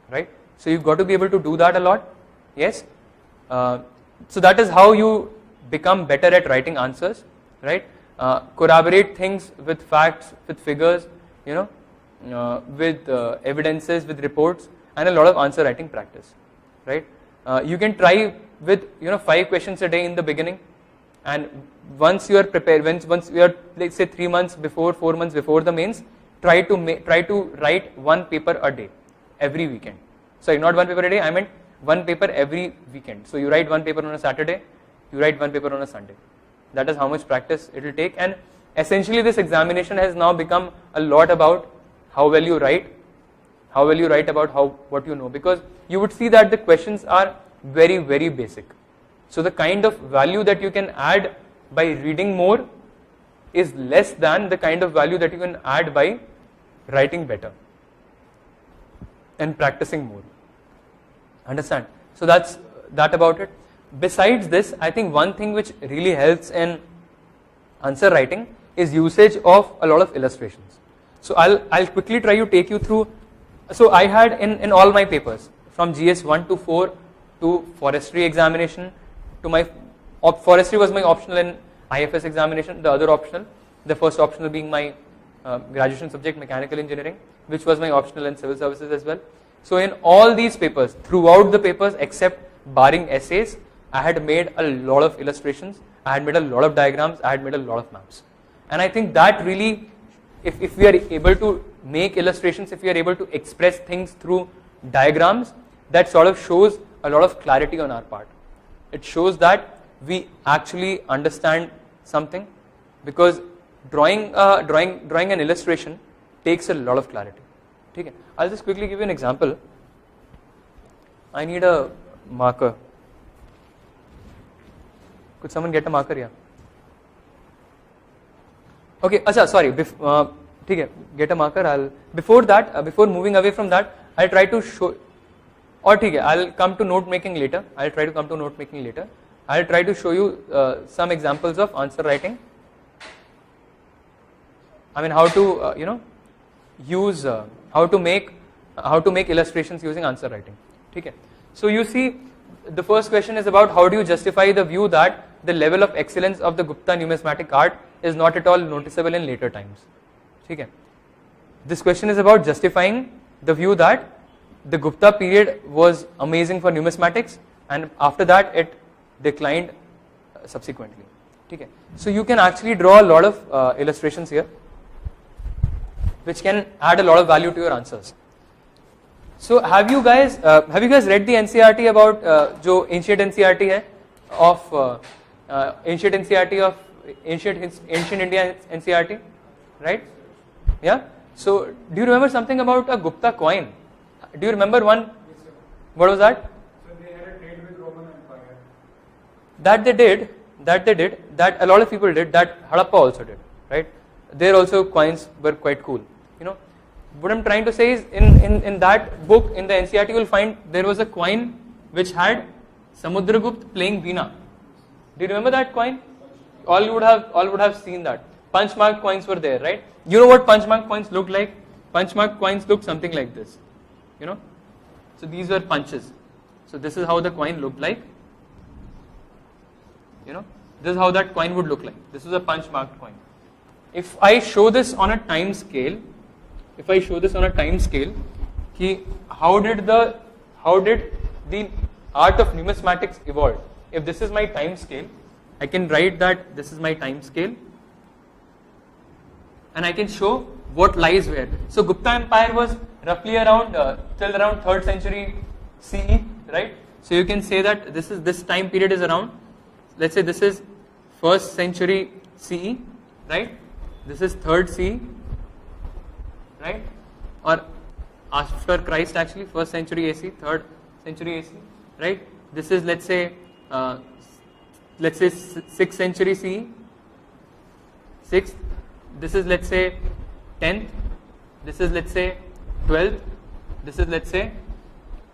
right? So you've got to be able to do that a lot, yes. So that is how you become better at writing answers, right? Corroborate things with facts, with figures, with evidences, with reports, and a lot of answer writing practice, right? You can try with 5 questions a day in the beginning, and once you are prepared, once you are, let's say 3 months before, 4 months before the mains, try to write 1 paper a day every weekend. Sorry, not 1 paper a day, I meant 1 paper every weekend. So you write 1 paper on a Saturday, you write 1 paper on a Sunday. That is how much practice it will take, and essentially this examination has now become a lot about how well you write about what you know, because you would see that the questions are very, very basic. So the kind of value that you can add by reading more is less than the kind of value that you can add by writing better and practicing more. Understand? So that's that about it. Besides this, I think one thing which really helps in answer writing is usage of a lot of illustrations. So I'll quickly try to take you through. So I had in all my papers from GS 1 to 4 to forestry examination to my forestry was my optional in IFS examination, the other optional, the first optional being my graduation subject mechanical engineering, which was my optional in civil services as well. So in all these papers, throughout the papers except barring essays, I had made a lot of illustrations, I had made a lot of diagrams, I had made a lot of maps. And I think that really, if we are able to make illustrations, if we are able to express things through diagrams, that sort of shows a lot of clarity on our part. It shows that we actually understand something, because drawing an illustration takes a lot of clarity. Okay. I'll just quickly give you an example. I need a marker. Could someone get a marker here? Okay, acha, sorry. Get a marker. Before moving away from that, I'll try to show. Or I'll come to note making later. I'll try to show you some examples of answer writing. I mean, how to use how to make illustrations using answer writing. Okay. So you see, the first question is about how do you justify the view that the level of excellence of the Gupta numismatic art is not at all noticeable in later times. Okay. This question is about justifying the view that the Gupta period was amazing for numismatics, and after that it declined subsequently. Okay. So you can actually draw a lot of illustrations here, which can add a lot of value to your answers. So have you guys read the NCERT about जो ancient NCERT है of ancient NCERT of ancient India NCERT, right? Yeah. So do you remember something about a Gupta coin? Do you remember one? What was that? So they had a trade with Roman Empire. That they did. That a lot of people did. That Harappa also did. Right? There also coins were quite cool. You know, what I'm trying to say is in that book, in the NCERT, you will find there was a coin which had Samudragupta playing Veena. Do you remember that coin? All would have seen that. Punch marked coins were there, right? You know what punch marked coins look like? Punch marked coins look something like this. You know, so these were punches. So this is how the coin looked like. You know, this is how that coin would look like. This is a punch marked coin. If I show this on a time scale, ki how did the art of numismatics evolve? If this is my time scale, I can write that this is my time scale, and I can show what lies where. So Gupta Empire was roughly around till around 3rd century CE, right? So you can say that this time period is around, let's say this is 1st century CE, right? This is 3rd CE, right? Or after Christ, actually 1st century AC, 3rd century AC, right? This is let's say 6th century CE, 6th. This is let's say 10th. This is let's say 12th. This is let's say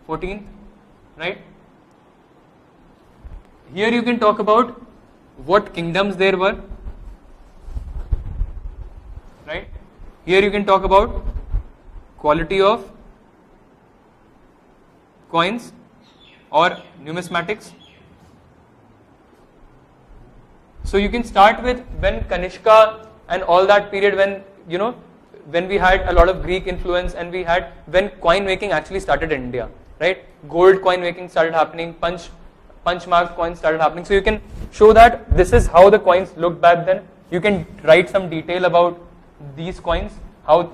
14th, right? Here you can talk about what kingdoms there were, right? Here you can talk about quality of coins or numismatics. So you can start with when Kanishka and all that period, when we had a lot of Greek influence, and when coin making actually started in India, right? Gold coin making started happening, punch marked coins started happening. So you can show that this is how the coins looked back then. You can write some detail about these coins, how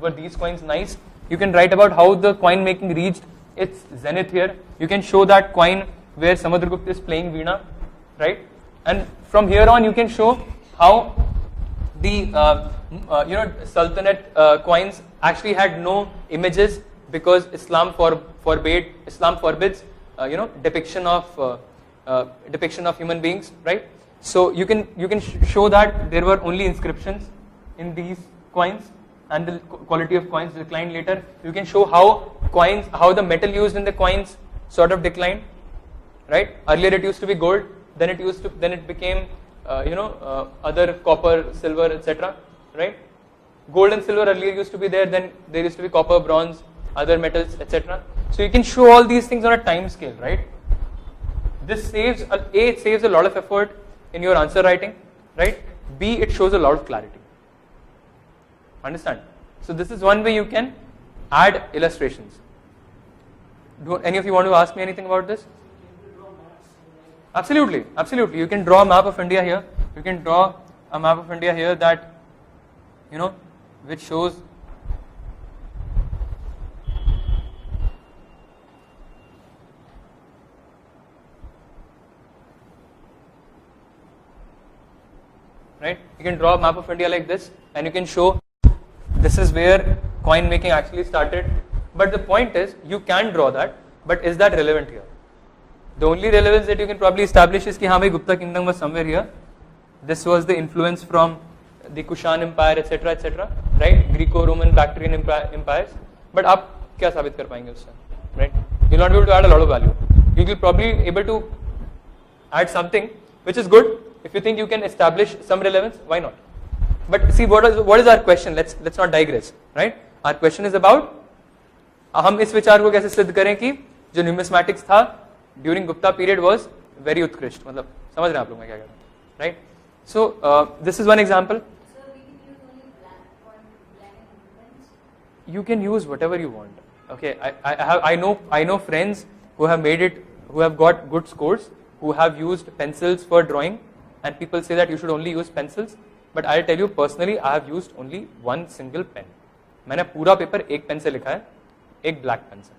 were these coins nice. You can write about how the coin making reached its zenith here. You can show that coin where Samudragupta is playing Veena, right? And from here on you can show how the Sultanate coins actually had no images, because Islam forbids depiction of human beings, right? So you can show that there were only inscriptions in these coins, and the quality of coins declined later. You can show how the metal used in the coins sort of declined, right? Earlier it used to be gold, then it became other copper, silver, etc., right? Gold and silver earlier used to be there, then there used to be copper, bronze, other metals, etc. So you can show all these things on a time scale, right? This saves a lot of effort in your answer writing, right? B, it shows a lot of clarity. Understand? So this is one way you can add illustrations. Do any of you want to ask me anything about this? Absolutely. You can draw a map of India here. You can draw a map of India here that, which shows right? You can draw a map of India like this, and you can show this is where coin making actually started. But the point is, you can draw that, but is that relevant here? The only relevance that you can probably establish is that Gupta kingdom was somewhere here. This was the influence from the Kushan Empire, etc., right? Greco-Roman, Bactrian empires. But आप क्या साबित कर पाएंगे उससे, right? You'll not be able to add a lot of value. You will probably able to add something which is good. If you think you can establish some relevance, why not? But see, what is our question? Let's not digress, right? Our question is about हम इस विचार को कैसे सिद्ध करें कि जो numismatics था during Gupta period was very उत्कृष्ट, मतलब समझ रहे हैं आप लोग मैं क्या कह रहा हूँ, right? So this is one example. You can use whatever you want. Okay, I know friends who have made it, who have got good scores, who have used pencils for drawing, and people say that you should only use pencils. But I'll tell you personally, I have used only one single pen. मैंने पूरा paper एक pen से लिखा है, एक black pen से.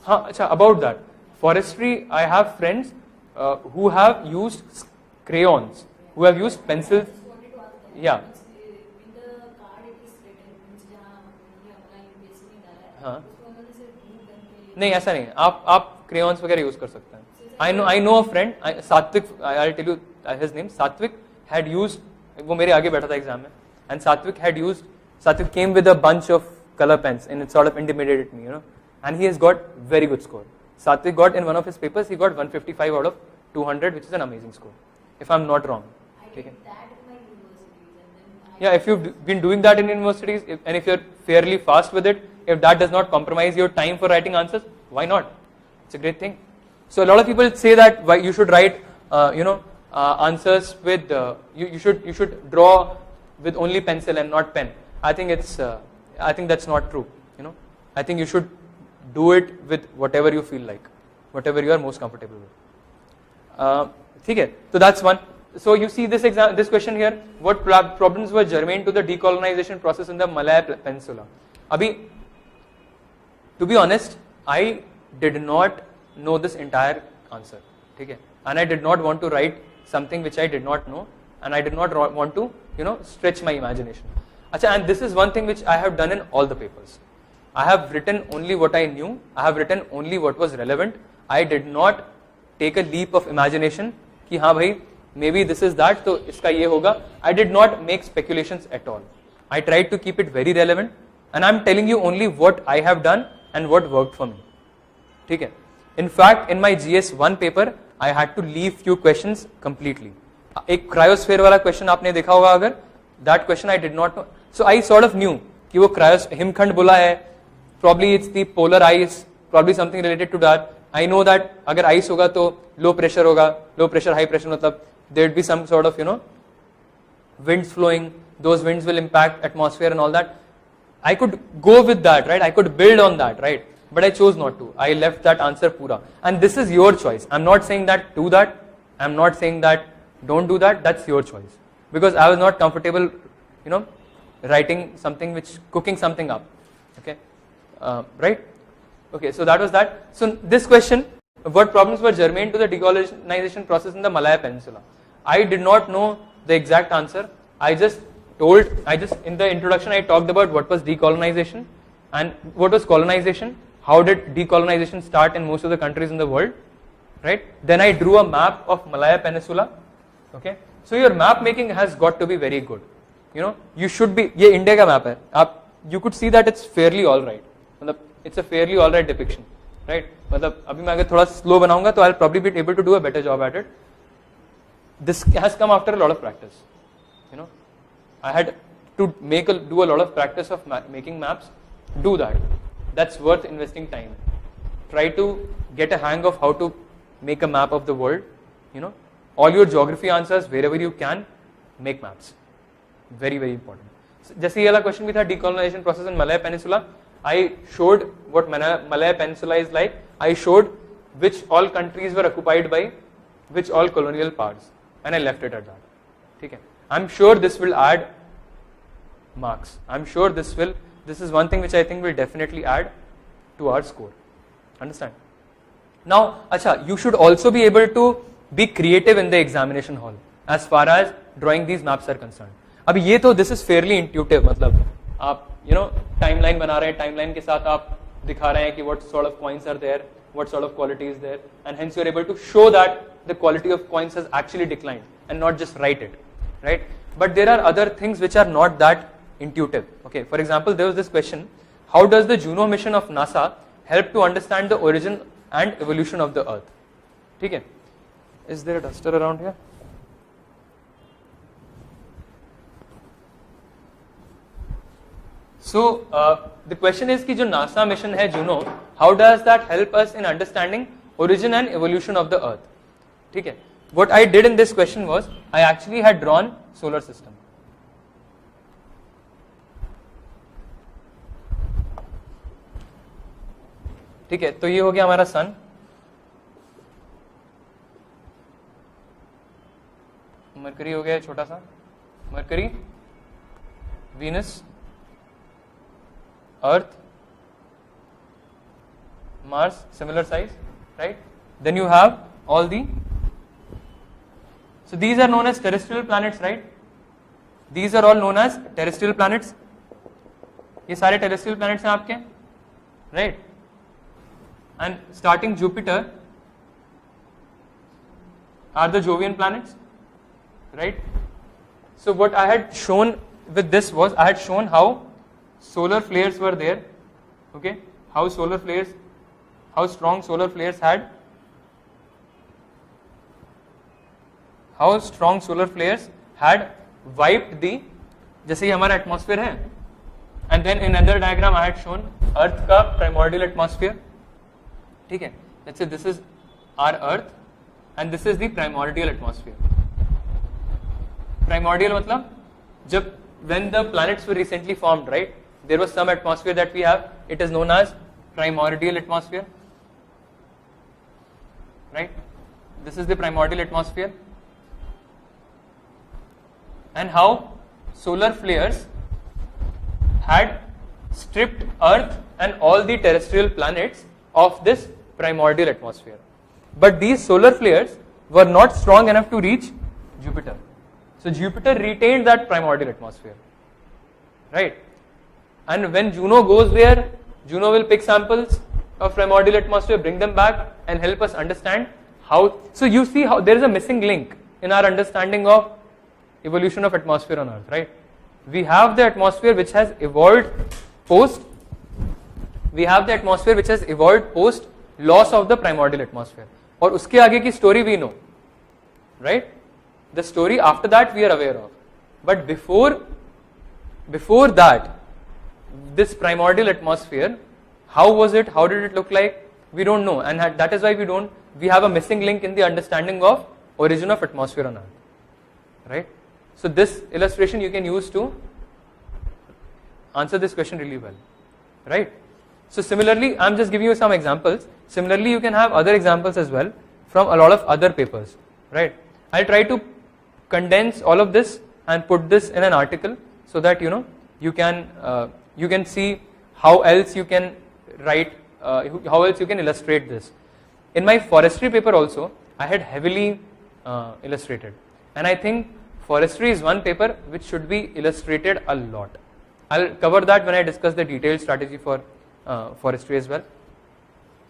हाँ, अच्छा, about that, forestry, I have friends who have used crayons, who have used pencils. Yeah. हाँ, नहीं ऐसा नहीं, आप क्रेयॉन्स वगैरह यूज कर सकते हैं. I know a friend, Satvik, I tell you his name, Satvik had used, वो मेरे आगे बैठा था एग्जाम में, and Satvik came with a bunch of color pens and it sort of intimidated me, you know, and he has got very good score. Satvik got in one of his papers, he got 155 out of 200, which is an amazing score, if I'm not wrong. Okay. Yeah, if you've been doing that in universities, and if you're fairly fast with it, if that does not compromise your time for writing answers, why not? It's a great thing. So a lot of people say that why you should write, answers with you should draw with only pencil and not pen. I think that's not true. You know, I think you should do it with whatever you feel like, whatever you are most comfortable with. Okay, so that's one. So you see this question here. What problems were germane to the decolonization process in the Malay Peninsula? Abhi, to be honest, I did not know this entire answer. Okay, and I did not want to write something which I did not know, and I did not want to, stretch my imagination. Achha, and this is one thing which I have done in all the papers. I have written only what I knew. I have written only what was relevant. I did not take a leap of imagination कि हाँ भाई maybe this is that तो इसका ये होगा. I did not make speculations at all. I tried to keep it very relevant, and I'm telling you only what I have done and what worked for me. ठीक है. In fact, in my GS1 paper, I had to leave few questions completely. एक cryosphere वाला question आपने देखा होगा अगर, that question I did not know. So I sort of knew कि वो हिमखंड बोला है, probably it's the polar ice, probably something related to that. I know that अगर ice होगा तो low pressure होगा, low pressure high pressure मतलब there would be some sort of winds flowing, those winds will impact atmosphere and all that. I could go with that, right? I could build on that, right? But I chose not to. I left that answer pura. And this is your choice. I'm not saying that do that. I'm not saying that don't do that. That's your choice. Because I was not comfortable, writing something cooking something up. Okay, right? Okay, so that was that. So this question, what problems were germane to the decolonization process in the Malaya Peninsula? I did not know the exact answer. I just in the introduction I talked about what was decolonization and what was colonization. How did decolonization start in most of the countries in the world, right? Then I drew a map of Malaya Peninsula. Okay, so your map making has got to be very good. You should be. ये India का map है. You could see that it's fairly all right. It's a fairly all right depiction, right? मतलब अभी मैं अगर थोड़ा slow बनाऊंगा तो I'll probably be able to do a better job at it. This has come after a lot of practice. I had to do a lot of practice of making maps. Do that. That's worth investing time. Try to get a hang of how to make a map of the world. All your geography answers, wherever you can, make maps. Very, very important. So, जैसे ये वाला question भी था, decolonization process in Malaya Peninsula. I showed what Malaya Peninsula is like. I showed which all countries were occupied by which all colonial powers, and I left it at that. ठीक है. I'm sure this will add marks. I'm sure this is one thing which I think will definitely add to our score. Understand? Now, acha, you should also be able to be creative in the examination hall as far as drawing these maps are concerned. अब ये तो this is fairly intuitive, मतलब आप timeline बना रहे हैं, timeline के साथ आप दिखा रहे हैं कि what sort of coins are there, what sort of quality is there, and hence you are able to show that the quality of coins has actually declined and not just write it, right? But there are other things which are not that intuitive. Okay, for example, there was this question: how does the Juno mission of NASA help to understand the origin and evolution of the Earth? ठीक है? Is there a duster around here? So the question is कि जो NASA mission है Juno, how does that help us in understanding origin and evolution of the Earth? ठीक है. What I did in this question was I actually had drawn solar system. ठीक है, तो ये हो गया हमारा सन. मरकरी हो गया छोटा सा, mercury, Venus, Earth, Mars, similar size, right? Then you have all the, so these are known as terrestrial planets, right? These are all known as terrestrial planets. ये सारे terrestrial planets हैं आपके, right? And starting Jupiter are the Jovian planets, right? So what I had shown with this was I had shown how solar flares were there, okay? How strong solar flares had, wiped the, जैसे ये हमारा atmosphere है, and then in another diagram I had shown Earth का primordial atmosphere, ठीक है? Let's say this is our Earth and this is the primordial atmosphere. Primordial मतलब जब when the planets were recently formed, right? There was some atmosphere that we have. It is known as primordial atmosphere, right? This is the primordial atmosphere. And how solar flares had stripped Earth and all the terrestrial planets of this primordial atmosphere. But these solar flares were not strong enough to reach Jupiter. So Jupiter retained that primordial atmosphere, right? And when Juno goes there, Juno will pick samples of primordial atmosphere, bring them back and help us understand how. So you see how there is a missing link in our understanding of evolution of atmosphere on Earth, right? We have the atmosphere which has evolved post loss of the primordial atmosphere. और उसके आगे की story we know, right? The story after that we are aware of. But before that, this primordial atmosphere, how was it, how did it look like, we don't know, and that is why we have a missing link in the understanding of origin of atmosphere on Earth, right? So this illustration you can use to answer this question really well, right? So similarly, I'm just giving you some examples. Similarly, you can have other examples as well from a lot of other papers, right? I'll try to condense all of this and put this in an article so that you can see how else you can write, how else you can illustrate this. In my forestry paper also, I had heavily illustrated, and I think forestry is one paper which should be illustrated a lot. I'll cover that when I discuss the detailed strategy for forestry as well.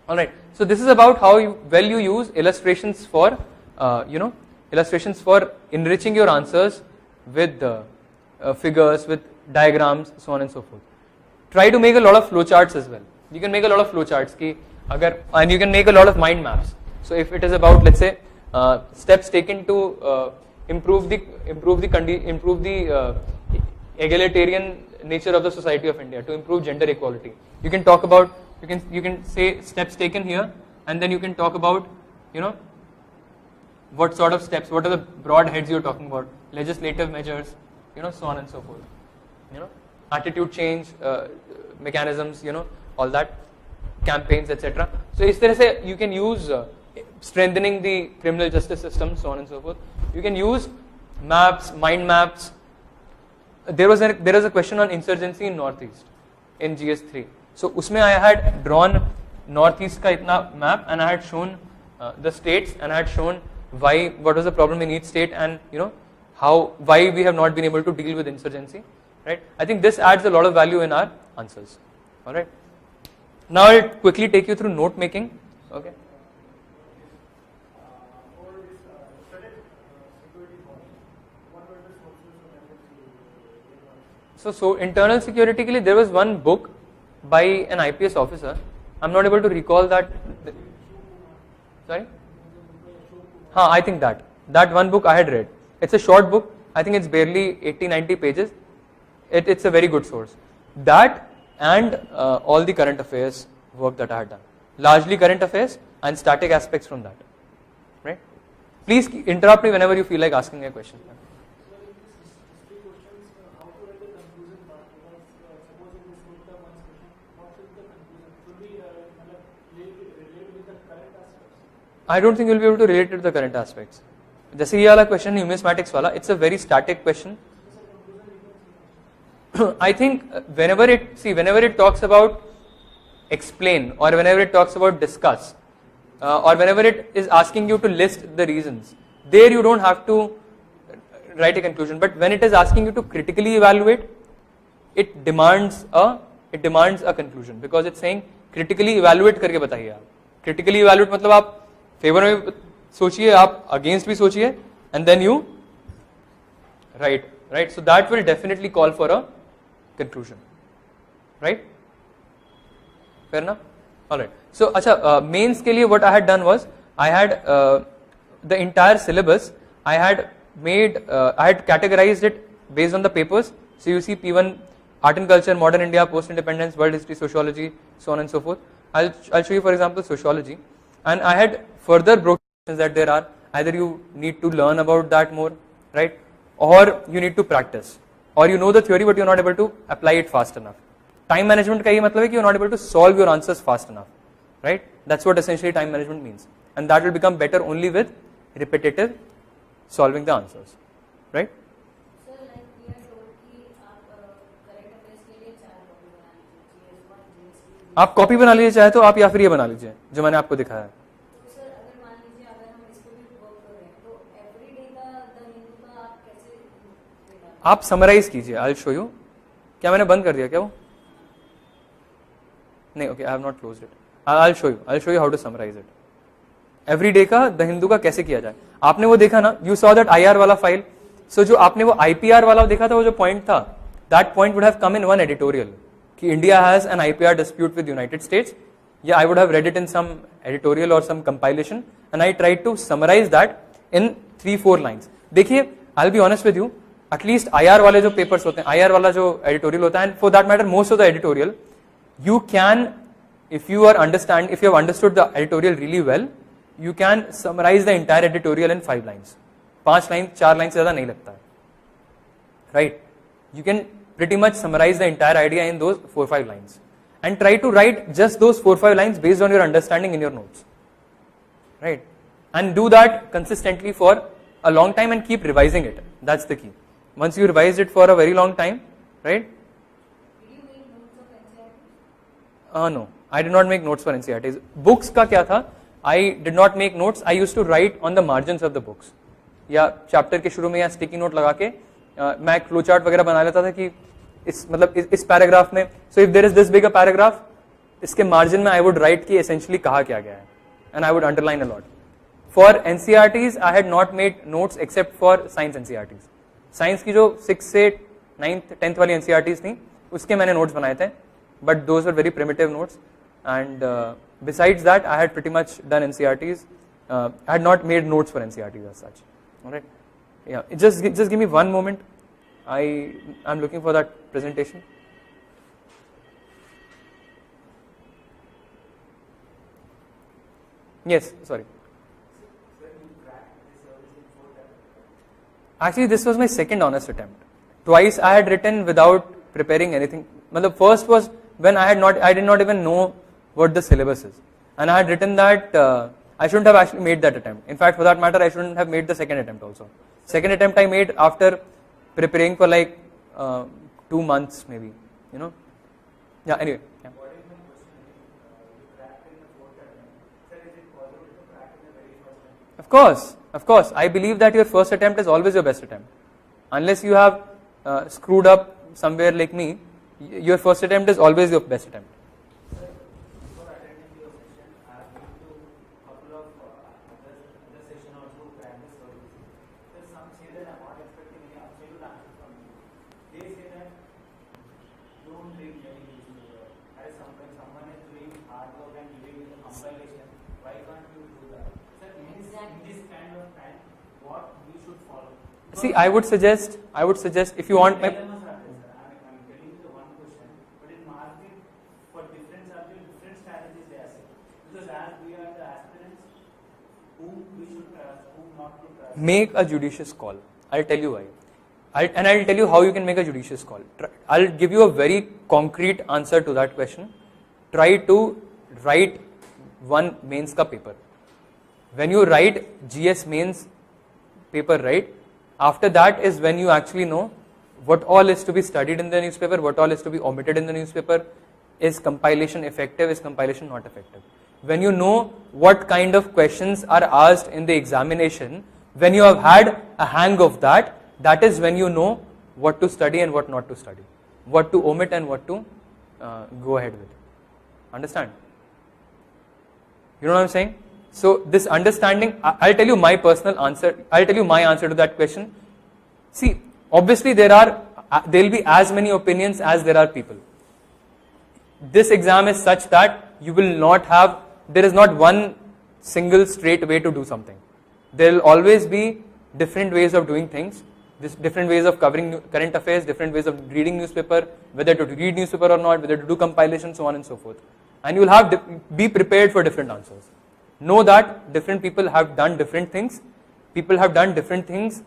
Alright, so this is about how you use illustrations for enriching your answers with figures, with diagrams, so on and so forth. Try to make a lot of flowcharts as well. You can make a lot of flowcharts and you can make a lot of mind maps. So if it is about, let's say, steps taken to improve the egalitarian nature of the society of India, to improve gender equality, you can talk about, you can say steps taken here, and then you can talk about what sort of steps, what are the broad heads you're talking about, legislative measures, so on and so forth, attitude change mechanisms, all that, campaigns, etc. So is there say you can use strengthening the criminal justice system, so on and so forth. You can use maps, mind maps. There is a question on insurgency in Northeast in GS3. So usme I had drawn Northeast ka itna map, and I had shown the states, and I had shown what was the problem in each state, and why we have not been able to deal with insurgency, right? I think this adds a lot of value in our answers. All right. Now I'll quickly take you through note making. Okay. So internal security के लिए there was one book by an IPS officer. I'm not able to recall that. Sorry? I think that one book I had read. It's a short book. I think it's barely 80-90 pages. It's a very good source. That and all the current affairs work that I had done. Largely current affairs and static aspects from that. Right? Please interrupt me whenever you feel like asking a question. I don't think you'll be able to relate it to the current aspects. जैसे ये वाला question numismatics वाला, it's a very static question. I think whenever it talks about explain or whenever it talks about discuss or whenever it is asking you to list the reasons, there you don't have to write a conclusion. But when it is asking you to critically evaluate, it demands a conclusion because it's saying critically evaluate करके बताइए आप. Critically evaluate मतलब आप favour में सोचिए, आप against भी सोचिए, and then you write, right? So that will definitely call for a conclusion, right? Fair enough? All right. So अच्छा, mains के लिए what I had done was I had the entire syllabus I had categorized it based on the papers. So you see P1 art and culture, modern India, post independence, world history, sociology, so on and so forth. I'll show you for example sociology, and I had further broken that there are either you need to learn about that more, right, or you need to practice, or you know the theory but you're not able to apply it fast enough. Time management का ये मतलब है कि you're not able to solve your answers fast enough, right? That's what essentially time management means, and that will become better only with repetitive solving the answers, right? Sir, like we are told कि आप current affairs के लिए 4 copy बना लीजिए, GS1, GS2. आप copy बना लीजिए चाहे तो, आप या फिर ये बना लीजिए जो मैंने आपको दिखाया है. तो सर अगर मान लीजिए अगर हम इस पे भी वर्क कर रहे हैं तो एवरीडे का द हिंदू का आप कैसे निकालेंगे? आप समराइज कीजिए. I will show you. क्या मैंने बंद कर दिया क्या वो? नहीं, okay, I have not closed it. I will show you how to summarize it. Everyday का द हिंदू का कैसे किया जाए. आपने वो देखा ना, यू सॉ दैट IR वाला फाइल. सो जो आपने वो IPR वाला देखा था, वो जो पॉइंट था, that point would have come in one editorial कि India has an IPR dispute with United States. Yeah, I would have read it in some editorial or some compilation, and I tried to summarize that in 3-4 lines. देखिए, I'll be honest with you, at least IR वाले जो papers होते हैं, IR वाला जो editorial होता है, and for that matter most of the editorial, you can, if you have understood the editorial really well, you can summarize the entire editorial in 5 lines. 5 line 4 line से ज्यादा नहीं लगता है, right? You can pretty much summarize the entire idea in those 4-5 lines. And try to write just those 4-5 lines based on your understanding in your notes, right? And do that consistently for a long time and keep revising it. That's the key. Once you revise it for a very long time, right? Did you make notes of NCERT? No, I did not make notes for NCERTs. Books का क्या था? I did not make notes. I used to write on the margins of the books. या chapter के शुरू में या sticky note लगा के मैं एक flow chart वगैरह बना लेता था कि इस पैराग्राफ में, so if there is this big a paragraph, इसके मार्जिन में आई वुड राइट कि एसेंशियली कहा क्या गया है, and I would underline a lot. For NCERTs I had not made notes except for science NCERTs. Science की जो 6th से 9th 10th वाली एनसीईआरटीज थी, उसके मैंने नोट्स बनाए थे, but those were very primitive notes. And besides that I had pretty much done NCERTs. I had not made notes for NCERTs as such. Alright, या just give me one moment. I'm looking for that presentation. Yes, sorry. Actually, this was my second honest attempt. Twice I had written without preparing anything. Matlab, first was when I did not even know what the syllabus is, and I had written that I shouldn't have actually made that attempt. In fact, for that matter, I shouldn't have made the second attempt also. Second attempt I made after preparing for like 2 months maybe, you know. Yeah, anyway. Yeah. What is my question? You cracked in the 4th attempt. Sir, is it possible to crack in the very first attempt? Of course. I believe that your first attempt is always your best attempt. Unless you have screwed up somewhere like me, your first attempt is always your best attempt. Sir, before attending your session, I have been to a couple of other session also practice services. Sir, some say that I'm not expecting any absolute answer from you. They say that don't bring any issue. As someone is doing hard work and giving you the compilation, why can't you do that? Sir, in this kind of time, what we should follow? See, I would suggest if you want my I'm telling you the one question. we should trust, whom not to trust? Make a judicious call. I'll tell you why. I'll tell you how you can make a judicious call. I'll give you a very concrete answer to that question. Try to write one mains ka paper. When you write GS mains paper, right, after that is when you actually know what all is to be studied in the newspaper, what all is to be omitted in the newspaper. Is compilation effective, is compilation not effective? When you know what kind of questions are asked in the examination, when you have had a hang of that, that is when you know what to study and what not to study, what to omit and what to go ahead with. Understand? You know what I'm saying? So this understanding, I'll tell you my personal answer, I'll tell you my answer to that question. See, obviously there will be as many opinions as there are people. This exam is such that you will not have, there is not one single straight way to do something. There will always be different ways of doing things, different ways of covering current affairs, different ways of reading newspaper, whether to read newspaper or not, whether to do compilation, so on and so forth. And you will have be prepared for different answers. Know that different people have done different things. People have done different things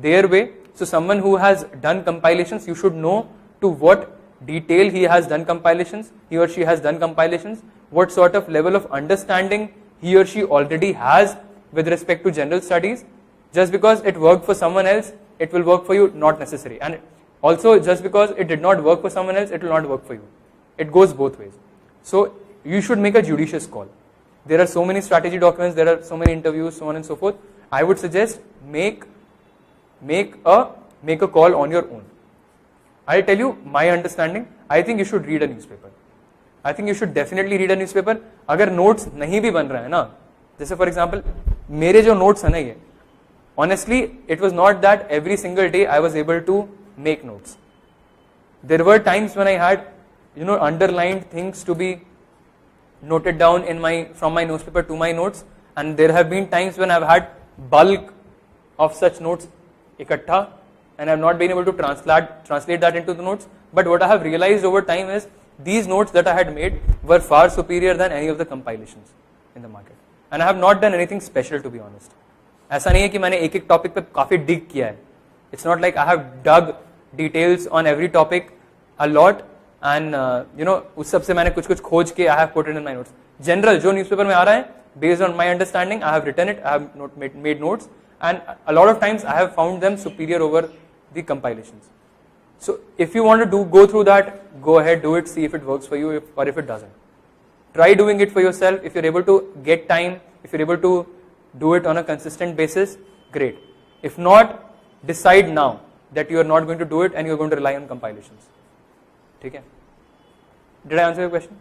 their way. So someone who has done compilations, you should know to what detail he has done compilations, he or she has done compilations, what sort of level of understanding he or she already has with respect to general studies. Just because it worked for someone else, it will work for you, not necessary. And also just because it did not work for someone else, it will not work for you. It goes both ways. So you should make a judicious call. There are so many strategy documents, there are so many interviews, so on and so forth. I would suggest make a call on your own. I'll tell you my understanding. I think you should read a newspaper. I think you should definitely read a newspaper. अगर notes नहीं भी बन रहा है ना, जैसे for example मेरे जो notes है ना ये, honestly it was not that every single day I was able to make notes. There were times when I had, underlined things to be noted down from my newspaper to my notes, and there have been times when I've had bulk of such notes ikattha, and I have not been able to translate that into the notes. But what I have realized over time is these notes that I had made were far superior than any of the compilations in the market. And I have not done anything special, to be honest. ऐसा नहीं है कि मैंने एक topic पे काफी dig किया है. It's not like I have dug details on every topic a lot and उस सब से मैंने कुछ खोज के I have put it in my notes. General जो newspaper में आ रहा है, based on my understanding, I have written it, I have made notes, and a lot of times I have found them superior over the compilations. So if you want to go through that, go ahead, do it, see if it works for you or if it doesn't. Try doing it for yourself. If you're able to get time, if you're able to do it on a consistent basis, great. If not, decide now that you are not going to do it and you're going to rely on compilations. Okay? Did I answer your question?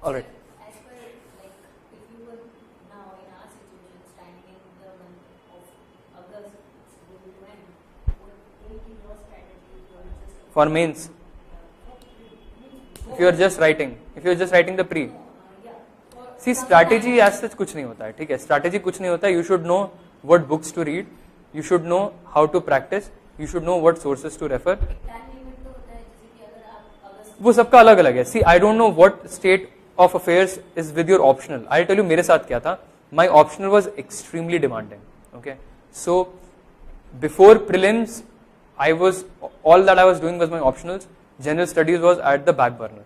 All right. As per, like, if you were now in our situation, standing in the month of August, it's going to end, what will be your strategy if you are just... For mains. If you are just writing the pre. See, strategy as such कुछ नहीं होता है, ठीक है? Strategy कुछ नहीं होता है. You should know what books to read. You should know how to practice. You should know what sources to refer. वो सबका अलग अलग है. See, I don't know what state of affairs is with your optional. I'll tell you मेरे साथ क्या था. My optional was extremely demanding. Okay, so before prelims, all that I was doing was my optionals. General studies was at the back burner.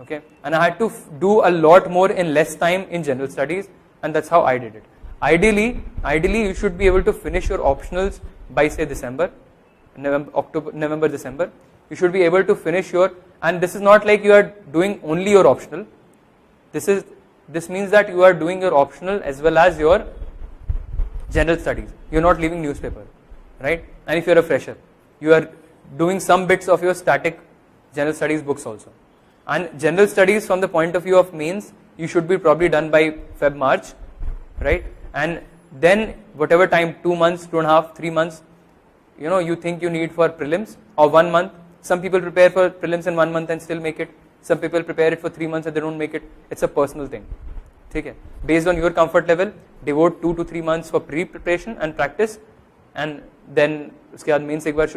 Okay, and I had to do a lot more in less time in general studies, and that's how I did it. Ideally, you should be able to finish your optionals by say November, December. You should be able to finish and this is not like you are doing only your optional. This means that you are doing your optional as well as your general studies. You're not leaving newspaper, right? And if you're a fresher, you are doing some bits of your static general studies books also. And general studies from the point of view of mains, you should be probably done by Feb, March, right? And then whatever time, 2 months, 2.5, 3 months, you think you need for prelims, or 1 month. Some people prepare for prelims in 1 month and still make it. Some people prepare it for 3 months and they don't make it. It's a personal thing. Okay? Based on your comfort level, devote 2 to 3 months for pre-preparation and practice, and then uske baad mains ek baar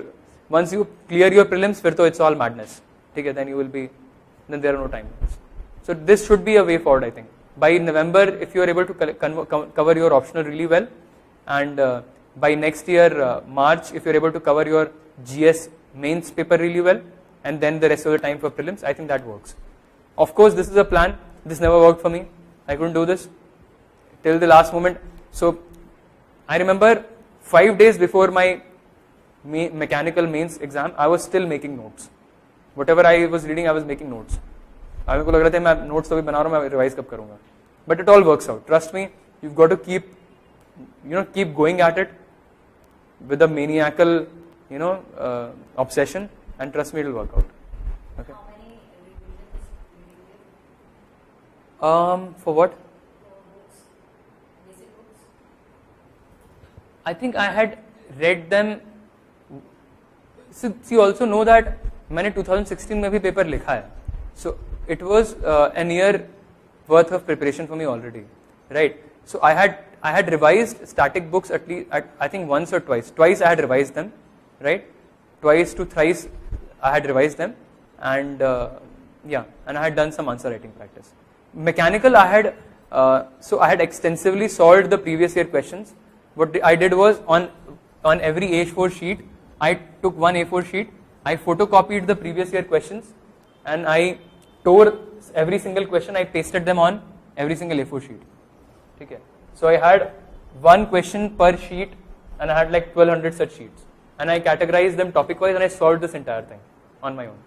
once you clear your prelims, फिर तो it's all madness. Okay? Then there are no time limits. So this should be a way forward, I think. by November, if you are able to cover your optional really well, and by next year March, if you are able to cover your GS mains paper really well, and then the rest of the time for prelims, I think that works. Of course, this is a plan. This never worked for me. I couldn't do this till the last moment. So I remember 5 days before my mechanical mains exam, I was still making notes. Whatever I was reading, I was making notes. मेरे को लग रहा था मैं notes तो भी बना रहा हूँ, मैं revise कब करूँगा. But it all works out. Trust me, you've got to keep going at it with a maniacal, obsession, and trust me, it will work out. Okay. How many revisions did you give? For what? For books, basic books. I think I had read them. So you also know that मैंने 2016 में भी paper लिखा है. So it was an year worth of preparation for me already, right? So I had revised static books at least I think once or twice. Twice I had revised them, right? Twice to thrice I had revised them, and and I had done some answer writing practice. Mechanical I had extensively solved the previous year questions. What I did was on every A4 sheet, I took one A4 sheet, I photocopied the previous year questions, and I tore every single question, I pasted them on every single A4 sheet. Okay. So I had one question per sheet, and I had like 1200 such sheets, and I categorized them topic wise, and I solved this entire thing on my own.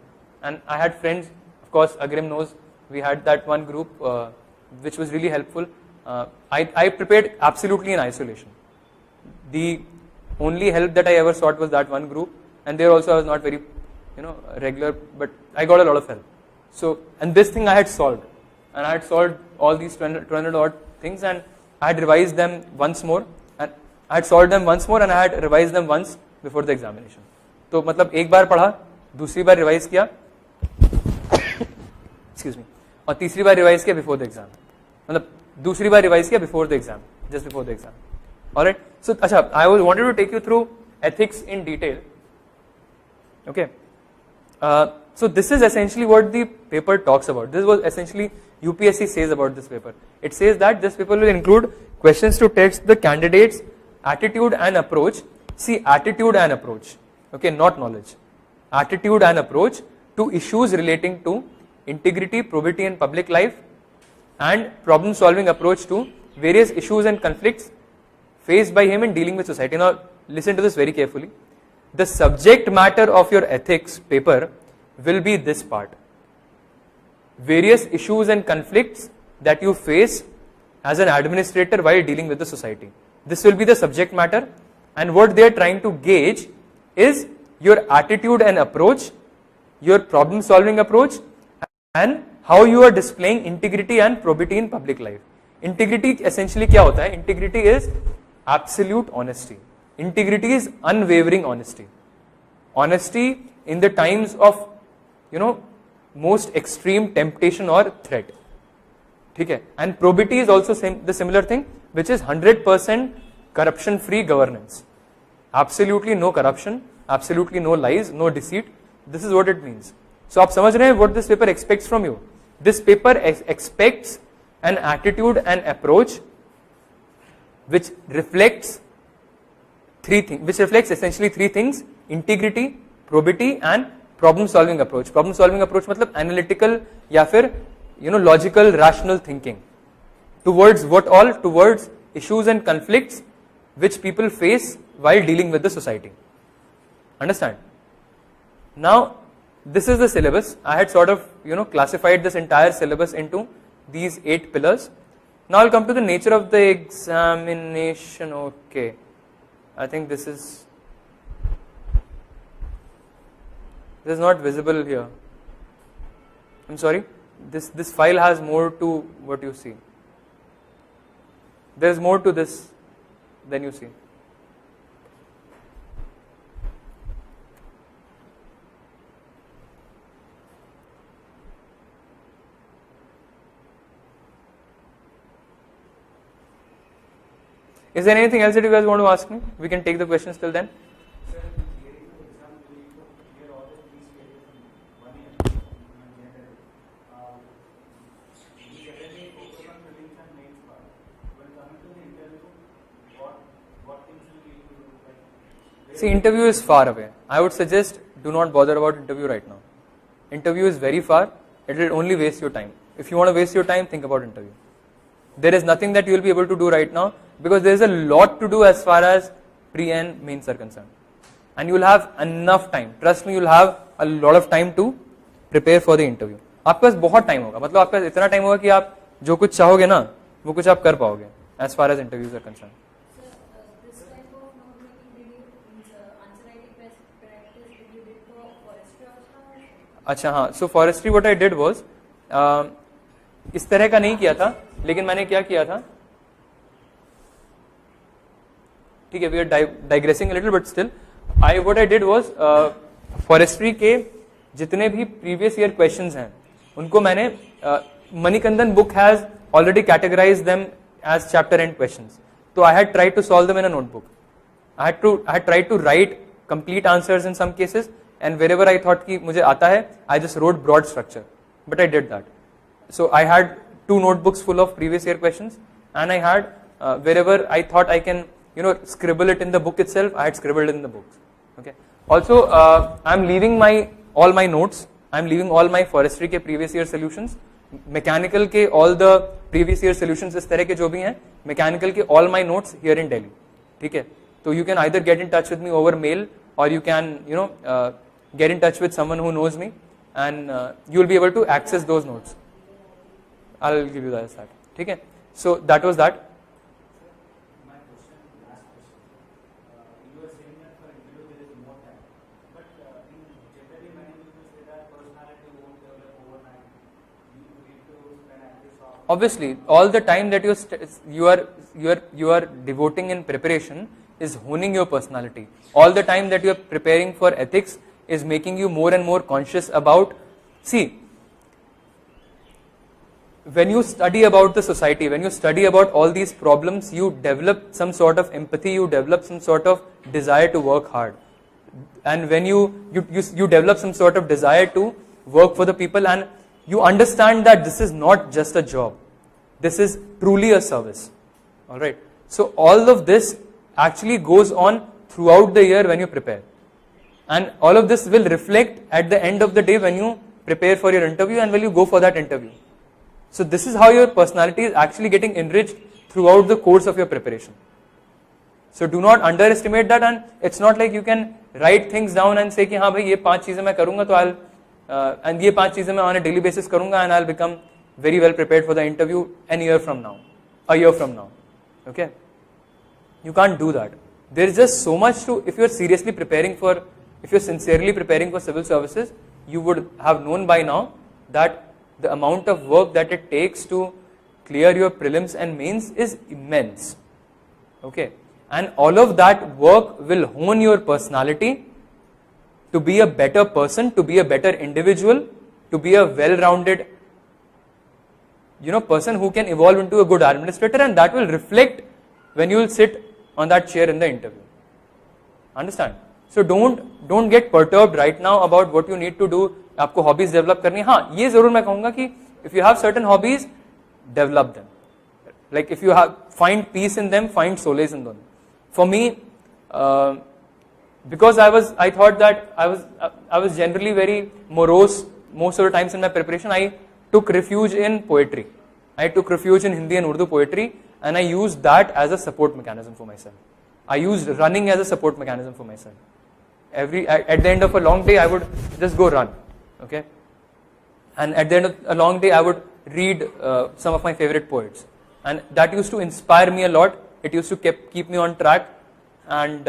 And I had friends, of course, Agrim knows, we had that one group which was really helpful. I prepared absolutely in isolation. The only help that I ever sought was that one group, and there also I was not very, regular, but I got a lot of help. So, and this thing I had solved, and I had solved all these 200 odd things, and I had revised them once more, and I had solved them once more, and I had revised them once before the examination. तो मतलब एक बार पढ़ा, दूसरी बार revise किया, excuse me, और तीसरी बार revise किया before the exam. मतलब दूसरी बार रिवाइज किया before the exam, just before the exam. Alright, so अच्छा, I wanted to take you through ethics in detail. Okay, so this is essentially what the paper talks about. This was essentially UPSC says about this paper. It says that this paper will include questions to test the candidate's attitude and approach. See, attitude and approach, okay, not knowledge. Attitude and approach to issues relating to integrity, probity and public life, and problem solving approach to various issues and conflicts faced by him in dealing with society. Now listen to this very carefully. The subject matter of your ethics paper will be this part. Various issues and conflicts that you face as an administrator while dealing with the society. This will be the subject matter, and what they are trying to gauge is your attitude and approach, your problem solving approach, and how you are displaying integrity and probity in public life. Integrity essentially क्या होता है? Integrity is absolute honesty. Integrity is unwavering honesty. Honesty in the times of, most extreme temptation or threat. ठीक है? And probity is also the similar thing, which is 100% corruption-free governance. Absolutely no corruption, absolutely no lies, no deceit. This is what it means. So आप समझ रहे हैं what this paper expects from you? This paper expects an attitude and approach which reflects essentially three things: integrity, probity and problem solving approach. Problem solving approach मतलब analytical या फिर logical rational thinking. Towards what all? Towards issues and conflicts which people face while dealing with the society. Understand? Now this is the syllabus. I had sort of classified this entire syllabus into these 8 pillars. Now I'll come to the nature of the examination. Okay, I think this is not visible here. I'm sorry. This file has more to what you see. There is more to this than you see. Is there anything else that you guys want to ask me? We can take the questions till then. Sir, in clearing the exam, you need to clear all the things failures in 1 year. Is everything focused on See, interview is far away. I would suggest do not bother about interview right now. Interview is very far. It will only waste your time. If you want to waste your time, think about interview. There is nothing that you will be able to do right now because there is a lot to do as far as pre and mains are concerned. And you will have enough time. Trust me, you will have a lot of time to prepare for the interview. आपके पास बहुत time होगा, मतलब आपके पास इतना time होगा कि आप जो कुछ चाहोगे ना वो कुछ आप कर पाओगे as far as interviews are concerned. This type of note making did you answer writing practice did you did for forestry also? अच्छा हाँ, so forestry what I did was इस तरह का नहीं किया था, लेकिन मैंने क्या किया था, ठीक है, we are digressing a little but still what I did was forestry के जितने भी previous year questions हैं उनको मैंने Manikandan book has already categorized them as chapter end questions. So I had tried to solve them in a notebook. I had tried to write complete answers in some cases, and wherever I thought कि मुझे आता है, I just wrote broad structure. But I did that. So I had 2 notebooks full of previous year questions, and I had wherever I thought I can, scribble it in the book itself, I had scribbled in the books. Okay. Also, I'm leaving all my notes. I'm leaving all my forestry के previous year solutions. Mechanical के all the previous year solutions इस तरह के जो भी हैं, mechanical के all my notes here in Delhi. ठीक है. So you can either get in touch with me over mail, or you can, get in touch with someone who knows me, and you will be able to access those notes. I'll give you that. ठीक है. So that was that. My question, last question. You were saying that for interview there is more time, but generally many people say that personality won't develop overnight. You need to spend at least Obviously, all the time that you are devoting in preparation is honing your personality. All the time that you are preparing for ethics is making you more and more conscious about. See, when you study about the society, when you study about all these problems, you develop some sort of empathy, you develop some sort of desire to work hard. And when you develop some sort of desire to work for the people, and you understand that this is not just a job, this is truly a service. Alright, so all of this actually goes on throughout the year when you prepare, and all of this will reflect at the end of the day when you prepare for your interview and when you go for that interview. So this is how your personality is actually getting enriched throughout the course of your preparation. So do not underestimate that, and it's not like you can write things down and say कि हाँ भाई ये 5 चीजें मैं करूँगा तो I'll and ये 5 चीजें मैं on a daily basis करूँगा and I'll become very well prepared for the interview a year from now. Okay, you can't do that. There is just so much to, if you're sincerely preparing for civil services, you would have known by now that the amount of work that it takes to clear your prelims and mains is immense. Okay, and all of that work will hone your personality to be a better person, to be a better individual, to be a well-rounded person who can evolve into a good administrator, and that will reflect when you will sit on that chair in the interview. Understand? So don't get perturbed right now about what you need to do. आपको hobbies develop करनी है. हाँ, ये जरूर मैं कहूँगा कि if you have certain hobbies, develop them. Like if you find peace in them, find solace in them. For me, because I thought that I was generally very morose most of the times in my preparation. I took refuge in poetry. I took refuge in Hindi and Urdu poetry, and I used that as a support mechanism for myself. I used running as a support mechanism for myself. At the end of a long day, I would just go run. Okay, and at the end of a long day, I would read some of my favorite poets, and that used to inspire me a lot. It used to keep me on track, and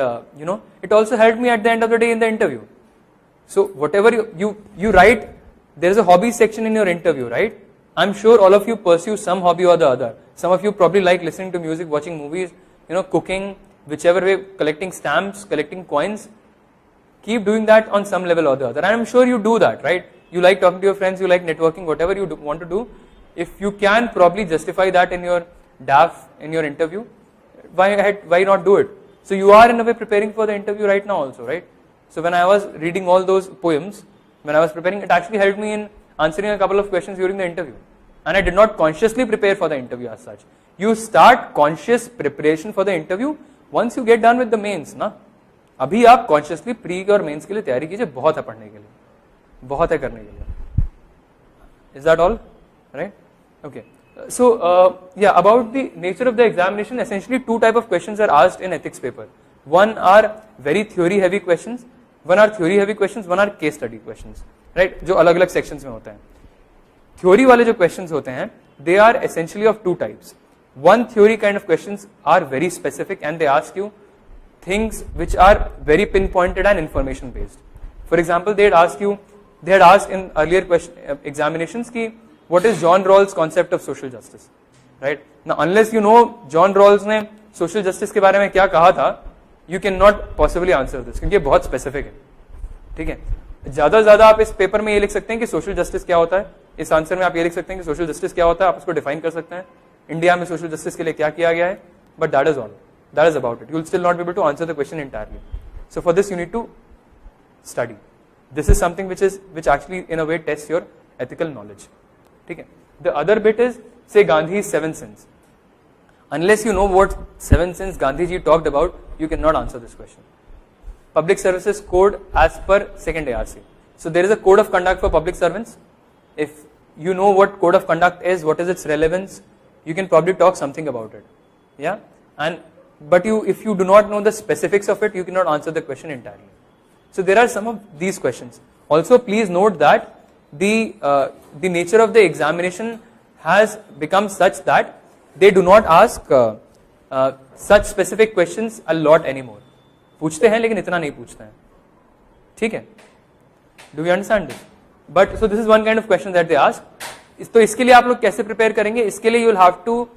it also helped me at the end of the day in the interview. So whatever you write, there is a hobby section in your interview, right? I'm sure all of you pursue some hobby or the other. Some of you probably like listening to music, watching movies, cooking, whichever way, collecting stamps, collecting coins. Keep doing that on some level or the other. And I'm sure you do that, right? You like talking to your friends, you like networking, whatever you want to do. If you can probably justify that in your DAF, in your interview, why not do it? So you are in a way preparing for the interview right now also, right? So when I was reading all those poems, when I was preparing, it actually helped me in answering a couple of questions during the interview. And I did not consciously prepare for the interview as such. You start conscious preparation for the interview once you get done with the mains, na? अभी आप consciously pre और mains के लिए तैयारी कीजिए, बहुत है पढ़ने के लिए, बहुत है करने के लिए. Is that all? Right? Okay. So about the nature of the examination, essentially two type of questions are asked in ethics paper. One are very theory heavy questions, one are case study questions, right? जो अलग अलग sections में होते हैं. Theory वाले जो questions होते हैं, they are essentially of two types. One theory kind of questions are very specific and they ask you things which are very pinpointed and information based. For example, they had asked in earlier examinations ki what is John Rawls' concept of social justice, right? Now, unless you know John Rawls ने social justice के बारे में क्या कहा था, you cannot possibly answer this, क्योंकि ये बहुत specific है, ठीक है? ज्यादा आप इस पेपर में ये लिख सकते हैं कि social justice क्या होता है, इस आंसर में आप ये लिख सकते हैं कि social justice क्या होता है, आप उसको define कर सकते हैं, इंडिया में social justice के लिए क्या किया गया है, but that is all, that is about it. You will still not be able to answer the question entirely. So for this you need to study. This is something which actually in a way tests your ethical knowledge. ठीक है? The other bit is say Gandhi's 7 sins. Unless you know what 7 sins Gandhi ji talked about, you cannot answer this question. Public Services Code as per 2nd ARC. So there is a code of conduct for public servants. If you know what code of conduct is, what is its relevance, you can probably talk something about it. Yeah? But if you do not know the specifics of it, you cannot answer the question entirely. So there are some of these questions. Also, please note that the nature of the examination has become such that they do not ask such specific questions a lot anymore. पूछते हैं लेकिन इतना नहीं पूछते हैं, ठीक है? Do you understand this? But so this is one kind of question that they ask. तो इसके लिए आप लोग कैसे प्रिपेयर करेंगे? इसके लिए you will have to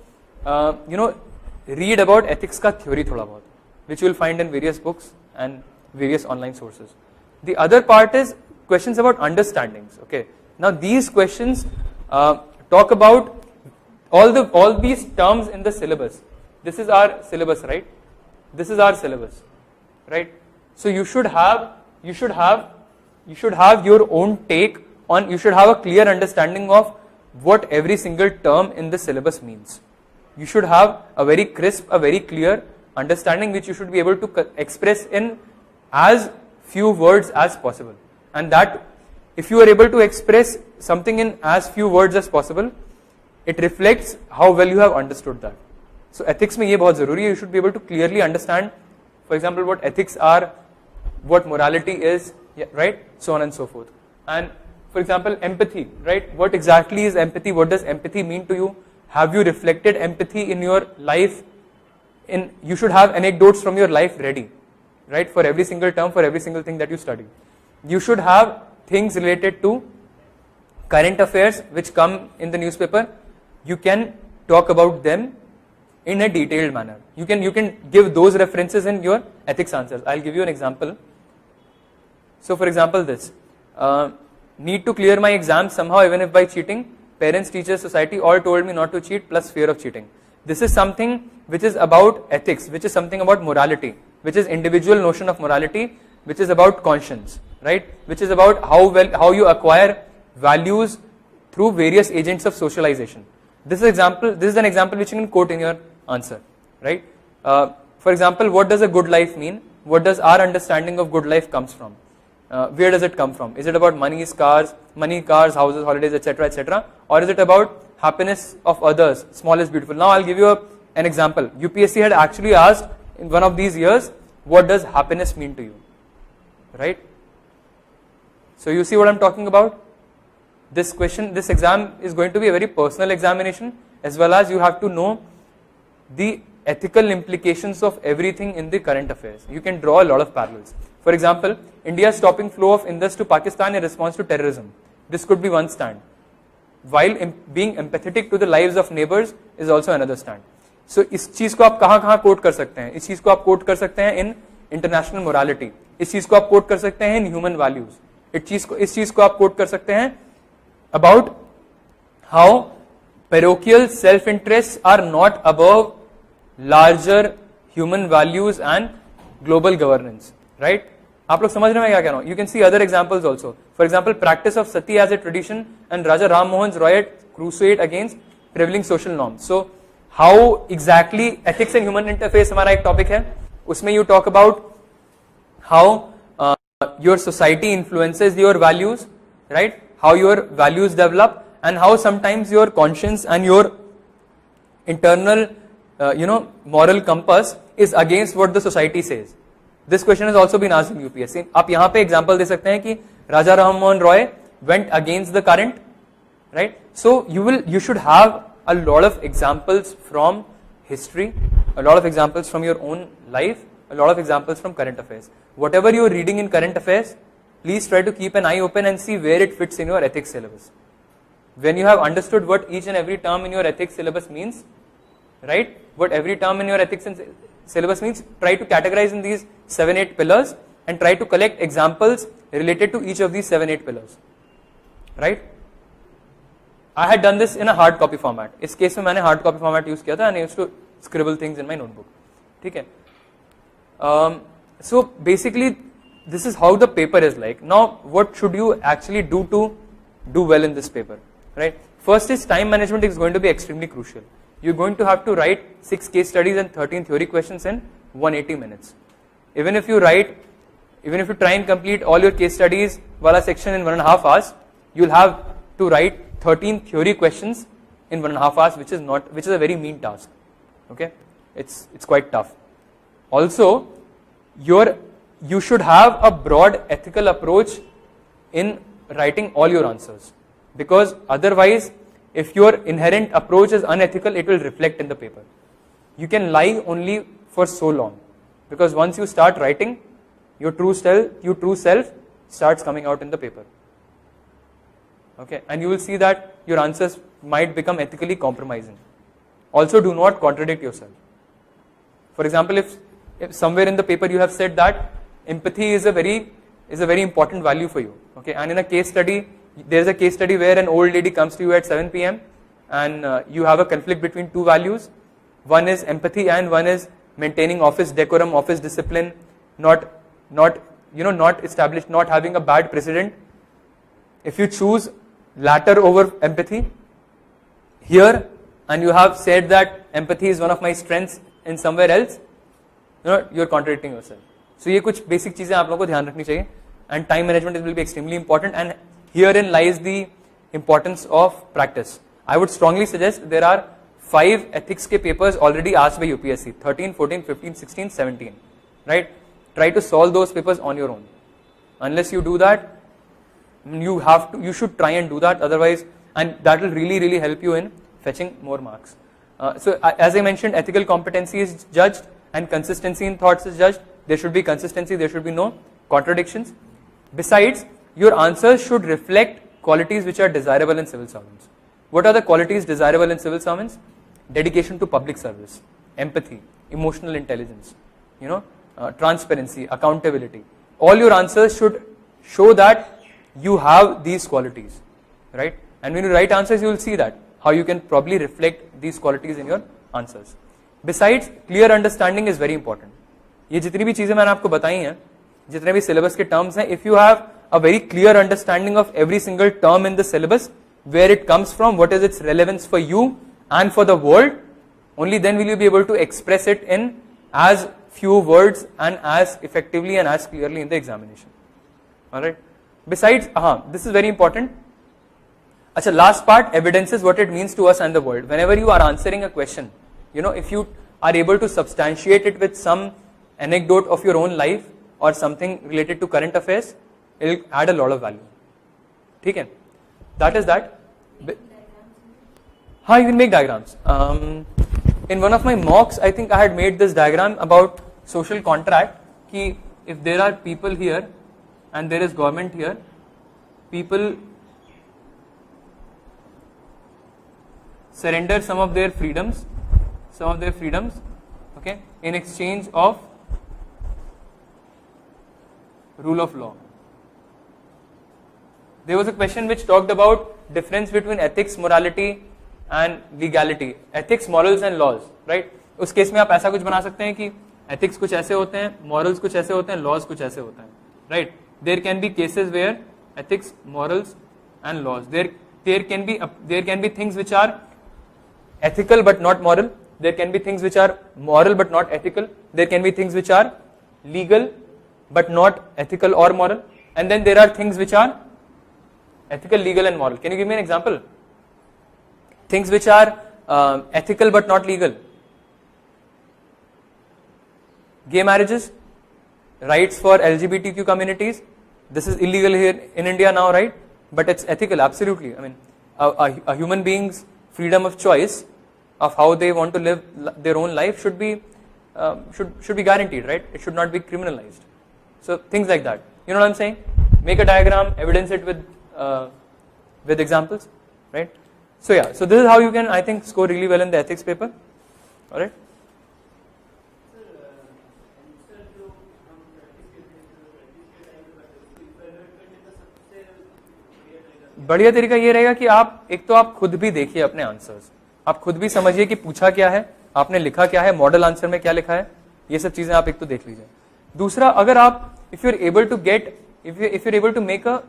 read about ethics का theory थोड़ा बहुत, which you will find in various books and various online sources. The other part is questions about understandings. Okay, now these questions talk about all these terms in the syllabus. This is our syllabus, right? This is our syllabus, right? So you should have your own take on. You should have a clear understanding of what every single term in the syllabus means. You should have a very crisp, a very clear understanding which you should be able to express in as few words as possible. And that if you are able to express something in as few words as possible, it reflects how well you have understood that. So ethics में ये बहुत जरूरी है. You should be able to clearly understand, for example, what ethics are, what morality is, right? So on and so forth. And for example, empathy, right? What exactly is empathy? What does empathy mean to you? Have you reflected empathy in your life? You should have anecdotes from your life ready, right? For every single term, for every single thing that you study. You should have things related to current affairs which come in the newspaper. You can talk about them in a detailed manner. You can give those references in your ethics answers. I'll give you an example. So for example, this need to clear my exams somehow, even if by cheating. Parents, teachers, society all told me not to cheat, plus fear of cheating. This is something which is about ethics, which is something about morality, which is individual notion of morality, which is about conscience, right? Which is about how you acquire values through various agents of socialization. This is an example which you can quote in your answer, right? For example, what does a good life mean? What does our understanding of good life comes from? Where does it come from? Is it about money, cars, houses, holidays, etc., etc., or is it about happiness of others? Small is beautiful. Now I'll give you an example. UPSC had actually asked in one of these years, what does happiness mean to you? Right? So you see what I'm talking about? This exam is going to be a very personal examination, as well as you have to know the ethical implications of everything in the current affairs. You can draw a lot of parallels. For example, India's stopping flow of Indus to Pakistan in response to terrorism. This could be one stand. While being empathetic to the lives of neighbors is also another stand. So इस चीज को आप कहाँ coat कर सकते हैं? इस चीज को आप कोट कर सकते हैं in international morality. इस चीज को आप कोट कर सकते हैं in human values. इस चीज को आप कोट कर सकते हैं about how parochial self-interests are not above larger human values and global governance, right? आप लोग समझ रहे हैं मैं क्या कह रहा हूं? You can see other examples also. For example, practice of sati as a tradition and Raja Ram Mohan's riot crusade against prevailing social norms. So how exactly ethics and human interface हमारा एक topic है. उसमें you talk about how your society influences your values, right? How your values develop, and how sometimes your conscience and your internal, moral compass is against what the society says. This question has also been asked in UPSC. आप यहाँ पे example दे सकते हैं कि Raja Ram Mohan Roy went against the current, right? So you should have a lot of examples from history, a lot of examples from your own life, a lot of examples from current affairs. Whatever you are reading in current affairs, please try to keep an eye open and see where it fits in your ethics syllabus. When you have understood what each and every term in your ethics syllabus means, right? What every term in your ethics syllabus means, try to categorize in these 7-8 pillars and try to collect examples related to each of these 7-8 pillars, right? I had done this in a hard copy format. इस case में मैंने hard copy format use किया था and I used to scribble things in my notebook. ठीक है? So basically, this is how the paper is like. Now, what should you actually do to do well in this paper, right? First is time management is going to be extremely crucial. You're going to have to write 6 case studies and 13 theory questions in 180 minutes. Even if you try and complete all your case studies wala section in 1.5 hours, you'll have to write 13 theory questions in 1.5 hours, which is a very mean task. Okay, it's quite tough. Also, you should have a broad ethical approach in writing all your answers, because otherwise, if your inherent approach is unethical, it will reflect in the paper. You can lie only for so long, because once you start writing, your true self starts coming out in the paper. Okay, and you will see that your answers might become ethically compromising. Also, do not contradict yourself. For example, if somewhere in the paper you have said that empathy is a very important value for you, okay, and in a case study, there is a case study where an old lady comes to you at 7 p.m. and you have a conflict between two values. One is empathy and one is maintaining office decorum, office discipline, not having a bad precedent. If you choose latter over empathy here, and you have said that empathy is one of my strengths in somewhere else, you're contradicting yourself. So ये कुछ basic चीजें आप लोगों को ध्यान रखनी चाहिए, and time management will be extremely important, and herein lies the importance of practice. I would strongly suggest there are 5 ethics के papers already asked by UPSC, 13, 14, 15, 16, 17, right? Try to solve those papers on your own. Unless you do that, you should try and do that, otherwise, and that will really help you in fetching more marks. So as I mentioned, ethical competency is judged and consistency in thoughts is judged. There should be consistency, there should be no contradictions. Besides, your answers should reflect qualities which are desirable in civil servants. What are the qualities desirable in civil servants? Dedication to public service, empathy, emotional intelligence, transparency, accountability. All your answers should show that you have these qualities, right? And when you write answers, you will see that, how you can probably reflect these qualities in your answers. Besides, clear understanding is very important. ये जितनी भी चीजें मैंने आपको बताई हैं, जितने भी syllabus के terms हैं, if you have a very clear understanding of every single term in the syllabus, where it comes from, what is its relevance for you and for the world, only then will you be able to express it in as few words and as effectively and as clearly in the examination. Alright. Besides, this is very important. Achha, last part, evidence is what it means to us and the world. Whenever you are answering a question, if you are able to substantiate it with some anecdote of your own life or something related to current affairs, it will add a lot of value. Okay? That is that. You can make diagrams. In one of my mocks, I think I had made this diagram about social contract. Ki if there are people here and there is government here, people surrender some of their freedoms, okay, in exchange of rule of law. There was a question which talked about difference between ethics, morality and legality. Ethics, morals and laws, right? उस case में आप ऐसा कुछ बना सकते हैं कि ethics कुछ ऐसे होते हैं, morals कुछ ऐसे होते हैं, laws कुछ ऐसे होते हैं, right? There can be cases where ethics, morals and laws. There can be things which are ethical but not moral. There can be things which are moral but not ethical. There can be things which are legal but not ethical or moral. And then there are things which are ethical, legal and moral. Can you give me an example? Things which are ethical but not legal. Gay marriages, rights for LGBTQ communities. This is illegal here in India now, right? But it's ethical, absolutely. I mean, a human being's freedom of choice of how they want to live their own life should be guaranteed, right? It should not be criminalized. So things like that. You know what I'm saying? Make a diagram, evidence it with examples, right? So yeah, so this is how you can, I think, score really well in the ethics paper. All right. बढ़िया तरीका ये रहेगा कि आप एक तो आप खुद भी देखिए अपने आंसर्स, आप खुद भी समझिए कि पूछा क्या है, आपने लिखा क्या है, मॉडल आंसर में क्या लिखा है, ये सब चीजें आप एक तो देख लीजिए. दूसरा, अगर आप if you are able to get if you're able to make a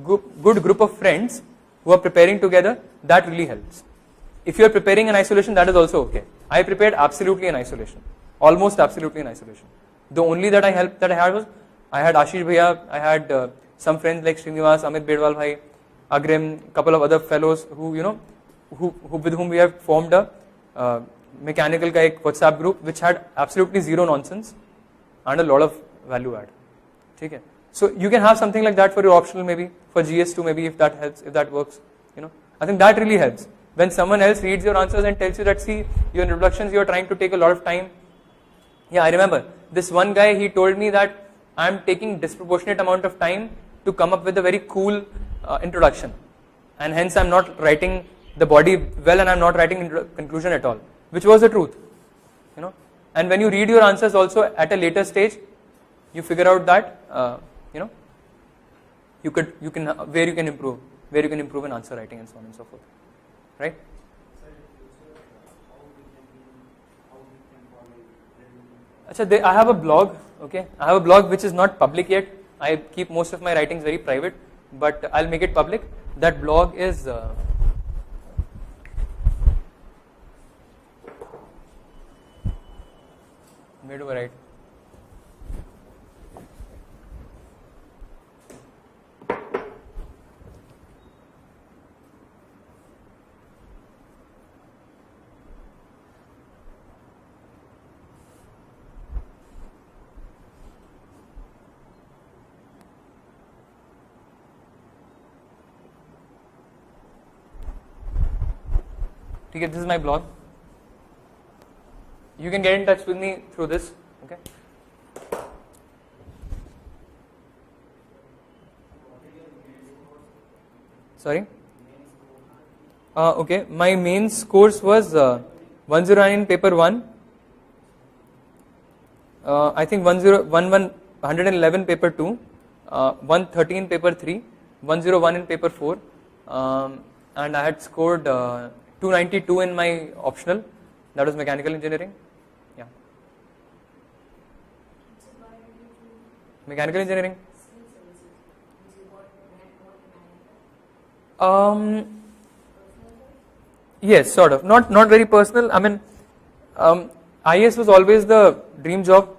good group of friends who are preparing together, that really helps. If you are preparing in isolation, that is also okay. I prepared absolutely in isolation, almost absolutely in isolation. The only that I had was I had Ashish Bhaiya, I had some friends like Srinivas, Amit Bedwal Bhai, Agrim, couple of other fellows who with whom we have formed a mechanical ka ek WhatsApp group which had absolutely zero nonsense and a lot of value add. Okay? So you can have something like that for your optional, maybe for GS2, maybe if that helps, if that works. I think that really helps. When someone else reads your answers and tells you that, see, your introductions, you are trying to take a lot of time. Yeah, I remember this one guy, he told me that I am taking disproportionate amount of time to come up with a very cool introduction, and hence I am not writing the body well and I am not writing conclusion at all, which was the truth. And when you read your answers also at a later stage, you figure out that where you can improve in answer writing and so on and so forth, right? Achha, I have a blog. Okay, I have a blog which is not public yet. I keep most of my writings very private, but I'll make it public. That blog is where do I write? Okay, this is my blog. You can get in touch with me through this. Okay. Sorry. Okay, my mains course was 109 in paper 1. I think 111 paper 2, 113 paper 3, 101 in paper 4, and I had scored 292 in my optional, that was mechanical engineering. Yeah. Mechanical engineering. Yes, sort of. Not very personal. I mean, IAS was always the dream job.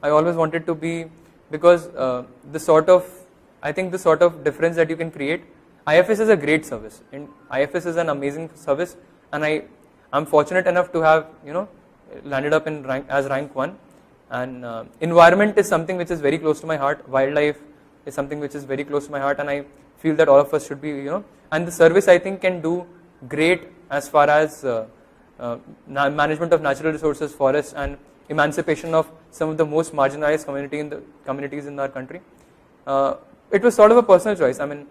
I always wanted to be, because the sort of difference that you can create. IFS is a great service, and IFS is an amazing service, and I'm fortunate enough to have landed up in rank 1. And environment is something which is very close to my heart. Wildlife is something which is very close to my heart, and I feel that all of us should be and the service I think can do great as far as management of natural resources, forests, and emancipation of some of the most marginalized communities in our country. It was sort of a personal choice. I mean,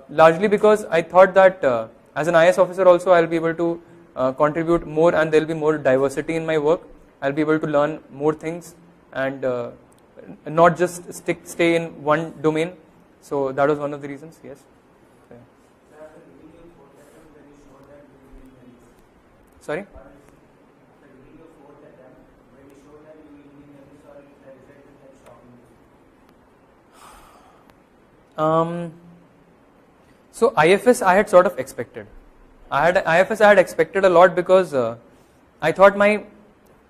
largely because I thought that as an IS officer also I'll be able to contribute more, and there'll be more diversity in my work. I'll be able to learn more things and not just stay in one domain. So that was one of the reasons. Yes. Yeah. Sorry. So IFS I had sort of expected. IFS I had expected a lot, because I thought my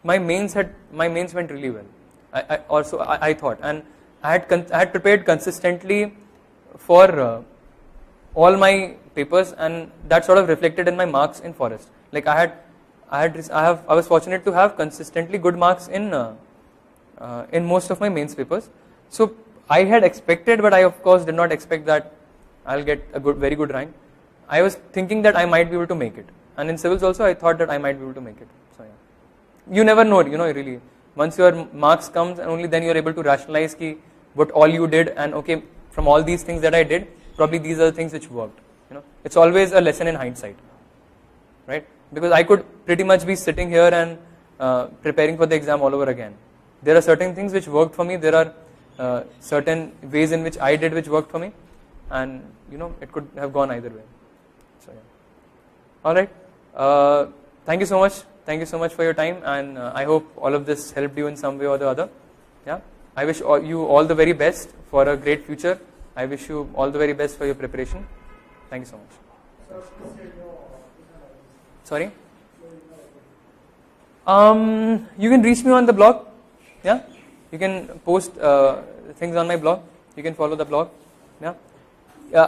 mains went really well. I thought, and I had prepared consistently for all my papers, and that sort of reflected in my marks in forest. Like I was fortunate to have consistently good marks in most of my mains papers. So I had expected, but I of course did not expect that I'll get a very good rank. I was thinking that I might be able to make it, and in civils also I thought that I might be able to make it. So yeah, you never know, really. Once your marks comes, and only then you are able to rationalize what all you did, and okay, from all these things that I did, probably these are the things which worked. It's always a lesson in hindsight, right? Because I could pretty much be sitting here and preparing for the exam all over again. There are certain things which worked for me. There are certain ways in which I did which worked for me, and it could have gone either way. So yeah. All right. Thank you so much. Thank you so much for your time, and I hope all of this helped you in some way or the other. Yeah. I wish you all the very best for a great future. I wish you all the very best for your preparation. Thank you so much. Sorry? You can reach me on the blog. Yeah? You can post things on my blog. You can follow the blog. Yeah?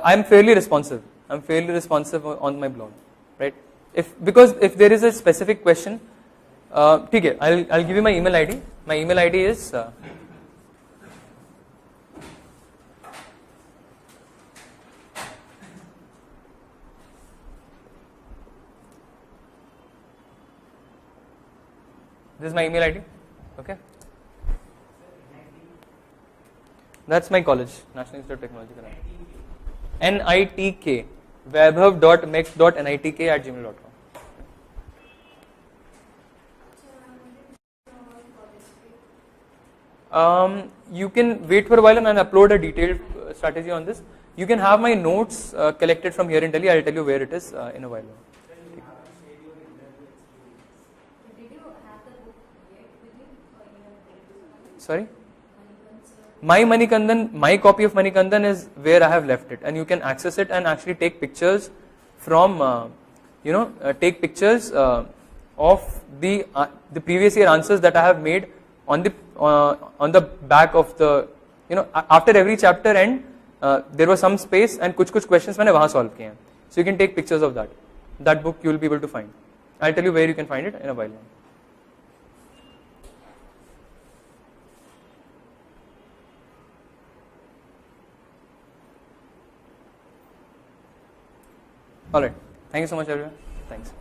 I'm fairly responsive. I'm fairly responsive on my blog. Right? Because if there is a specific question, okay, I'll give you my email ID. My email ID is this is my email ID. Okay. That's my college, National Institute of Technology. NITK. Vaibhav.mex.nitk@gmail.com. You can wait for a while and I'll upload a detailed strategy on this. You can have my notes collected from here in Delhi. I'll tell you where it is in a while. Sorry? My copy of Manikandan is where I have left it, and you can access it and actually take pictures from, take pictures of the previous year answers that I have made on the back of the, after every chapter end, there was some space and कुछ questions मैंने वहाँ solve किए हैं. So you can take pictures of that. That book you will be able to find. I'll tell you where you can find it in a while. Alright, thank you so much everyone, thanks.